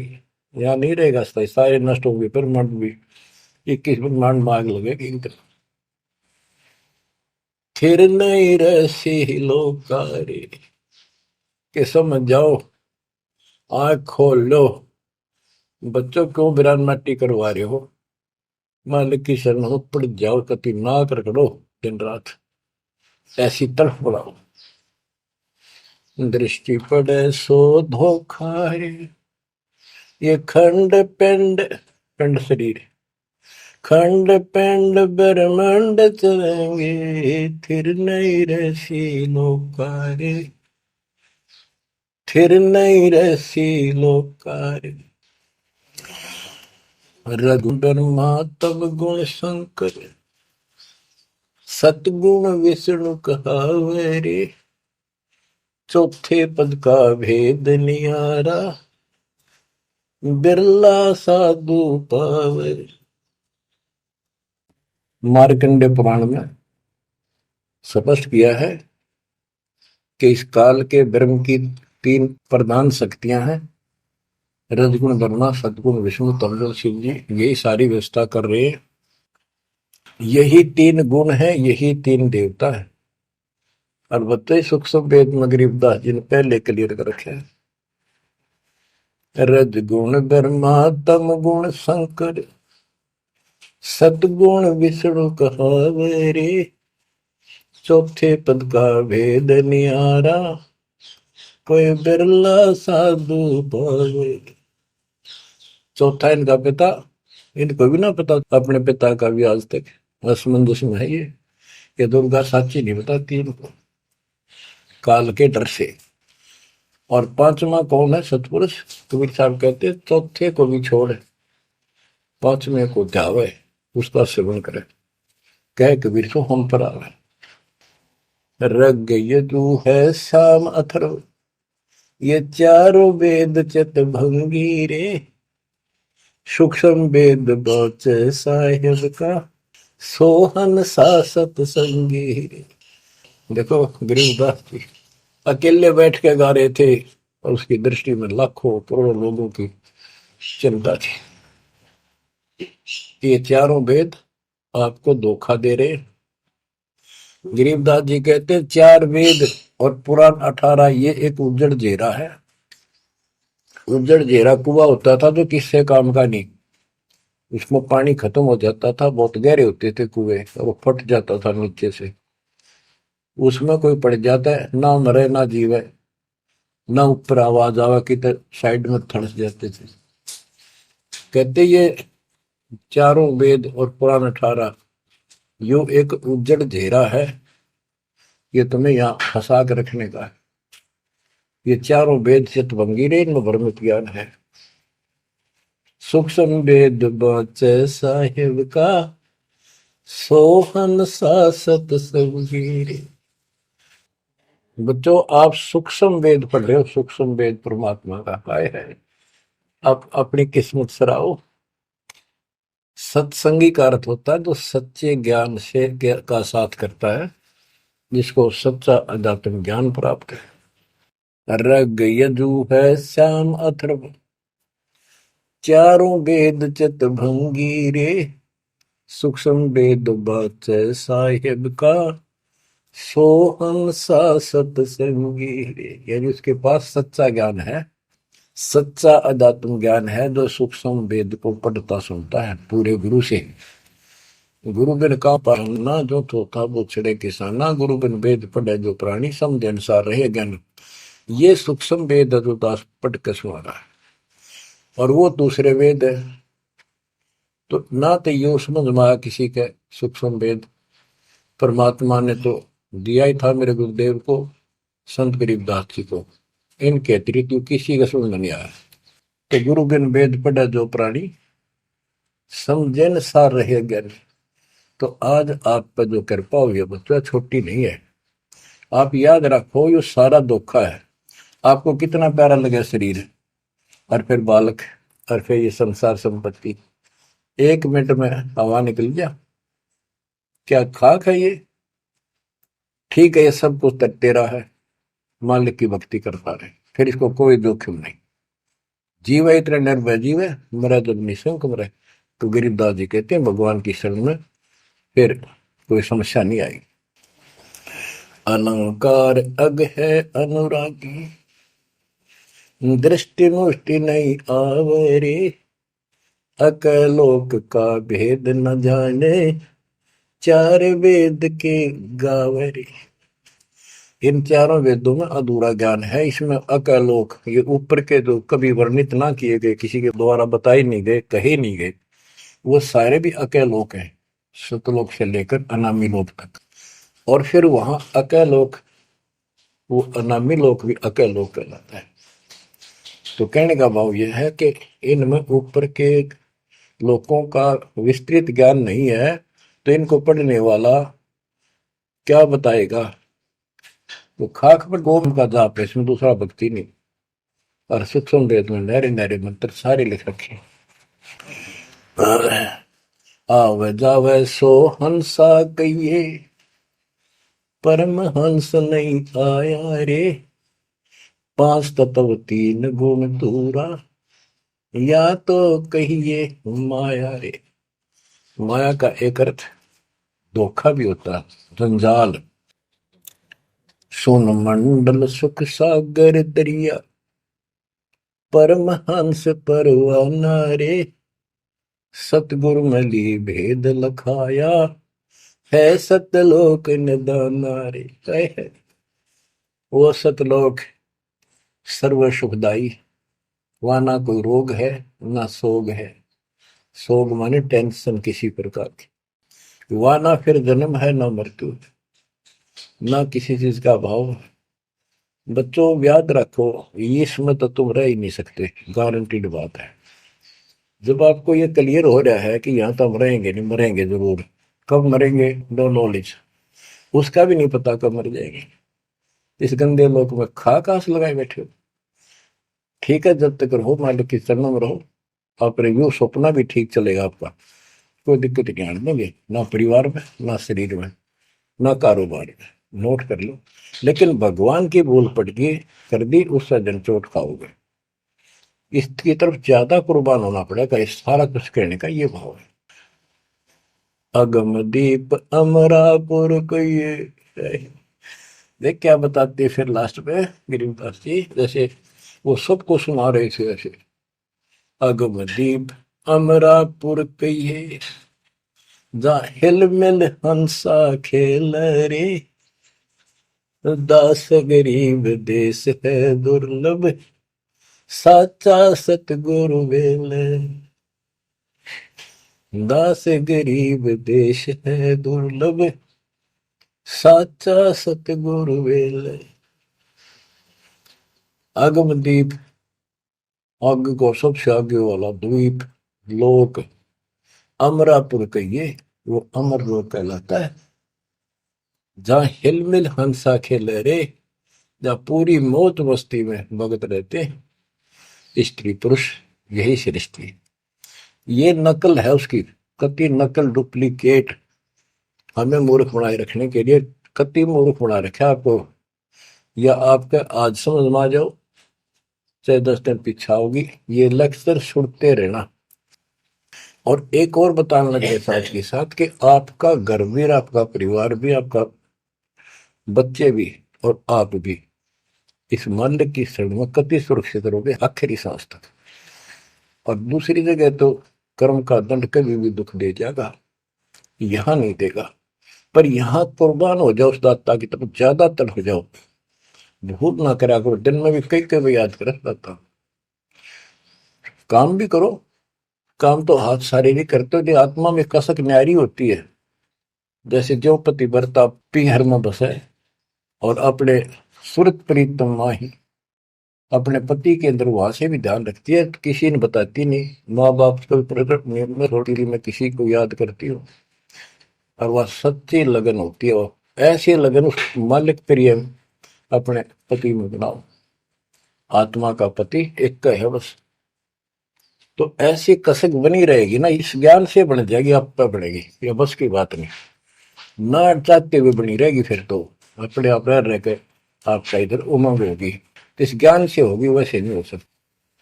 यहाँ नहीं रहेगा, स्थाई सारे नष्ट होंगे, ब्रह्मांड भी 21 ब्रह्मांड में आग लगेगी एकदम। फिर नहीं रहसी लोकारे, के समझ जाओ, आंख खोल लो, बच्चों क्यों बिरान माटी करवा रहे हो? मालिक की शरण हो, पड़ जाओ, कति नाक रगड़ो दिन रात, ऐसी तड़फ बढ़ाओ। दृष्टि पड़े सो धोखा रे, ये खंड पिंड, पिंड शरीर, खंड पिंड ब्रह्मांड चलेंगे, फिर नहीं रहसी लोकारे, फिर नहीं रहसी लोकारे। रघुब्रह्मा तब गुण शंकर, सतगुण विष्णु कहावे रे, चौथे पद का भेद निहारा, बिरला साधु पावे। मार्कंडे पुराण में स्पष्ट किया है कि इस काल के ब्रह्म की 3 प्रधान शक्तियां हैं, रजगुण ब्रह्मा, सदगुण विष्णु, तमगुण शिव जी, यही सारी व्यवस्था कर रहे हैं। यही 3 गुण है, यही 3 देवता है। और बताइए सूक्ष्म वेद में गरीबदास जी ने पहले क्लियर कर रखे हैं, रजगुण ब्रह्मा तम गुण शंकर, सतगुण विष्णु कहावे रे, चौथे पद का भेद निहारा, कोई बिरला साधु पावे। चौथा इनका पिता, इनको भी ना पता अपने पिता का भी आज तक, असमंजस में है ये दुर्गा साची नहीं बताती इनको काल के डर से। और 5वां कौन है? सतपुरुष। कबीर साहब कहते चौथे को भी छोड़, 5वें को ध्यावे, उसका सेवन करे, कह कबीर सो हम पर आवे। रग यजु है श्याम अथर्व, ये चारों वेद चित भंगी रे, सूक्ष्म वेद बौचे साहिब का, सोहन सा सतसंगी रे। देखो गरीबदास जी अकेले बैठ के गा रहे थे, और उसकी दृष्टि में लाखों करोड़ों लोगों की चिंता थी। ये चारों वेद आपको धोखा दे रहे। गरीबदास जी कहते 4 वेद और पुराण 18, ये एक उज्जड़ जेरा है। उज्जड़ जेरा कुआं होता था जो किससे काम का नहीं, उसमें पानी खत्म हो जाता था, बहुत गहरे होते थे कुएं, और वो फट जाता था नीचे से, उसमें कोई पड़ जाता है, ना मरे ना जीवे, ना ऊपर आवाज आवा कि साइड में थड़स जाते थे। कहते ये चारों वेद और पुराण 18 यो एक उज्जड़ घेरा है, ये तुम्हें यहाँ फंसा कर रखने का है। ये चारों वेद चितभंगी रे, इनमें ब्रह्म ज्ञान है। सूक्ष्म वेद बचे साहिब का, सोहन सा सतसंगी रे। बच्चों आप सूक्ष्म वेद पढ़ रहे हो, सूक्ष्म वेद परमात्मा का काय है। आप अपनी किस्मत सराओ, सत्संगी का अर्थ होता है जो सच्चे ज्ञान से का साथ करता है, जिसको सच्चा अध्यात्म ज्ञान प्राप्त है। रग यजु है श्याम अथर्व, चारों वेद चित भंगी रे, सूक्ष्म वेद बाच साहिब का, सोहम सा सत्संगी रे। यानी उसके पास सच्चा ज्ञान है, सच्चा अध्यात्म ज्ञान है, जो सूक्ष्म वेद को पढ़ता सुनता है पूरे गुरु से। गुरु बिन का पढ़ना जो थोथा वो छड़े किसाना, गुरु बिन वेद पढ़े जो प्राणी, समझ अनुसार रहे ज्ञान। ये सूक्ष्म वेद है जो दास पढ़ के सुना रहा है, और वो दूसरे वेद है। तो ना तो ये समझ में आया किसी के सूक्ष्म वेद, परमात्मा ने तो दिया ही था मेरे गुरुदेव को, संत गरीबदास जी को, इनके अतिरिक्त किसी का समझ में नहीं आया। तो गुरु बिन वेद पढ़े जो प्राणी, समझे न सार रहे ज्ञान। तो आज आप पर जो कृपा हुई है बच्चा, छोटी नहीं है। आप याद रखो ये सारा धोखा है। आपको कितना प्यारा लगे शरीर, और फिर बालक, और फिर ये संसार संपत्ति, 1 मिनट में हवा निकल गया। क्या खाक है ये? ठीक है, ये सब कुछ तेरा है, मालिक की भक्ति करता रहे, फिर इसको कोई जोखिम नहीं। जीव है इतना निर्भय जीव है, मरा जब निशंक मरे। तो गरीबदास जी कहते हैं भगवान की शरण में फिर कोई समस्या नहीं आई। अलंकार अग है अनुरागी, दृष्टि मुष्टि नहीं आवरे, अकलोक का भेद न जाने, चार वेद के गावरे। इन चारों वेदों में अधूरा ज्ञान है, इसमें अकलोक, ये ऊपर के जो कभी वर्णित ना किए गए, किसी के द्वारा बताए नहीं गए, कहे नहीं गए, वो सारे भी अकलोक हैं, सतलोक से लेकर अनामी लोक तक। और फिर वहां अकलोक, वो अनामी लोक भी अकलोक कहलाता है। तो कहने का भाव यह है कि इनमें ऊपर के लोगों का विस्तृत ज्ञान नहीं है, तो इनको पढ़ने वाला क्या बताएगा? तो खाक पर गोम का जाप है, इसमें दूसरा भक्ति नहीं। और सूक्ष्म वेद में नहरे नहरे मंत्र सारे लिख रखे। आवे जावे सो हंसा कहिए, परम हंस नहीं आया रे, 5 तत्व 3 गुण दूरा, या तो कहिए माया रे। माया का एक अर्थ धोखा भी होता है, जंजाल। सुन मंडल सुख सागर दरिया, परमहंस परवाना रे, सतगुरु मली भेद लखाया, है सतलोक निदाना रे। है वो सतलोक सर्व सुखदाई, वहां ना कोई रोग है ना सोग है। सोग माने टेंशन किसी प्रकार की, वहां ना फिर जन्म है ना मृत्यु, ना किसी चीज का भाव। बच्चों याद रखो, इसमें तो तुम रह ही नहीं सकते, गारंटीड बात है। जब आपको ये क्लियर हो रहा है कि यहाँ तो हम रहेंगे नहीं, मरेंगे जरूर, कब मरेंगे नो नॉलेज, उसका भी नहीं पता कब मर जाएंगे। इस गंदे लोक में खा कास लगाए बैठे हो। ठीक है, जब तक रहो मालिक की शरण में रहो, अपने यू सपना भी ठीक चलेगा आपका, कोई दिक्कत नहीं आने देंगे, ना परिवार में ना शरीर में ना कारोबार में। नोट कर लो। लेकिन भगवान की भूल पड़ गई, कर दी, उससे जनचोट खाओगे। इसकी तरफ ज्यादा कुर्बान होना पड़ेगा। इस सारा कुछ कहने का ये भाव है। अगम दीप अमरापुर को ये देख क्या बताते फिर लास्ट में गरीबदास जी, जैसे वो सबको सुना रहे थे ऐसे। अगम दीप अमरापुर कहिए, जा हिल मिल हंसा खेल रे, दास गरीब देश है दुर्लभ, साचा सतगुरु वेल। दास गरीब देश है दुर्लभ, साचा सतगुरु वेल। अगम दीप, आग को सबसे आगे वाला द्वीप, लोक, अमरापुर कहिए, वो अमर लोक कहलाता है। जहां हिलमिल हंसा खेले रे, जहां पूरी मौज मस्ती में भगत रहते, स्त्री पुरुष यही सृष्टि। ये नकल है उसकी, कति नकल डुप्लीकेट हमें मूर्ख बनाए रखने के लिए कति मूर्ख बना रखा आपको। या आपका आज समझ में आ जाओ चाहे 10 दिन पीछा होगी, ये लेक्चर सुनते रहना। और एक और बताने लगे साथ के साथ कि आपका घर भी, आपका परिवार भी, आपका बच्चे भी और आप भी इस मालिक की शरण में कति सुरक्षित रहोगे आखिरी सांस तक। और दूसरी जगह तो कर्म का दंड कभी भी दुख दे जाएगा, यहां नहीं देगा। पर यहां कुर्बान हो जाओ उस दाता की तरफ, ज्यादातर हो जाओ, भूल ना करा करो। दिन में भी कई कई याद कर दाता। काम भी करो, काम तो हाथ शारीरिक करते हो, आत्मा में कसक न्यारी होती है। जैसे जो पति भरता पीहर में बसे और अपने सुरत प्रीतम माही अपने पति के अंदर वहां से भी ध्यान रखती है, किसी ने बताती नहीं। माँ बाप को थोड़ी मैं किसी को याद करती हूँ और वह सच्ची लगन होती है। वो ऐसी लगन उस मालिक प्रिय अपने पति में बनाओ। आत्मा का पति एक का है बस। तो ऐसी कसक बनी रहेगी ना, इस ज्ञान से बन जाएगी, आप पे बढ़ेगी, ये बस की बात नहीं। ना चाहते हुए बनी रहेगी, फिर तो अपने आप रह के आपका इधर उमंग होगी। तो इस ज्ञान से होगी, वैसे नहीं हो सकती।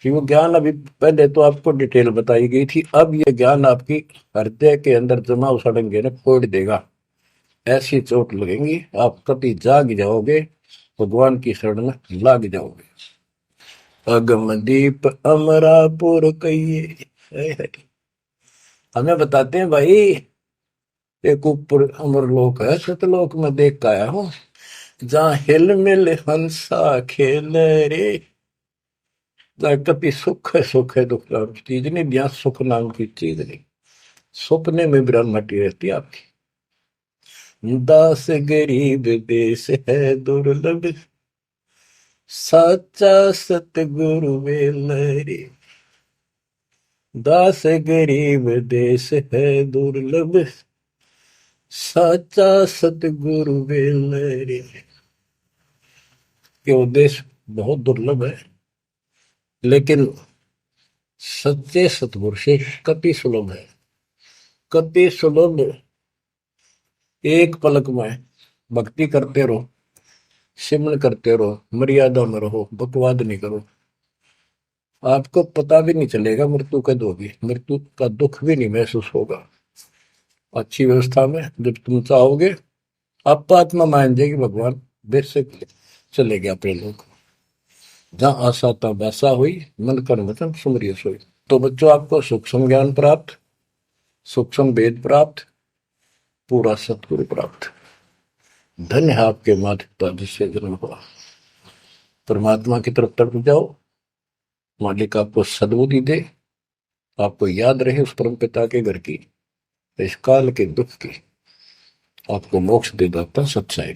कि वो ज्ञान अभी पहले तो आपको डिटेल बताई गई थी, अब ये ज्ञान आपकी हृदय के अंदर जमा उछड़ेंगे ना, कोड़ देगा। ऐसी चोट लगेंगी, आप कभी जाग जाओगे, भगवान की शरण में लाग जाओगे। अगम दीप अमरापुर कहिए, हमें बताते हैं भाई, एक ऊपर अमरलोक है, सतलोक में देख के आया हूं, जहां हिल मिल हंसा खेल रे। कभी सुख है, सुख है, दुख नाम की चीज नहीं, यहाँ सुख नाम की चीज नहीं। सपने में ब्रह्मटी रहती है आपकी। दास गरीब देश है दुर्लभ, साचा सतगुरु मेलरे। दास गरीब देश है दुर्लभ, साचा सतगुरु मेलरे। ये देश बहुत दुर्लभ है, लेकिन सच्चे सतगुरु से कति सुलभ है, कति सुलभ। एक पलक में भक्ति करते रहो, सिमरन करते रहो, मर्यादा में रहो, बकवाद नहीं करो। आपको पता भी नहीं चलेगा मृत्यु कब होगी, मृत्यु का दुख भी नहीं महसूस होगा। अच्छी व्यवस्था में जब तुम चाहोगे, आप आत्मा मान जाएगी, भगवान बेशक चले गया अपने लोग। जहां आशा था वैसा हुई, मन कर वचन सुमरिय सोई। तो बच्चों, आपको सूक्ष्म ज्ञान प्राप्त, सूक्ष्म वेद प्राप्त, पूरा सतगुरु प्राप्त। धन्य है आपके माता पिता जिससे जन्म हुआ। परमात्मा की तरफ तड़प जाओ, मालिक आपको सद्बुद्धि दे, आपको याद रहे उस परम पिता के घर की, इस काल के दुख की आपको मोक्ष दे दाता सच्चाई।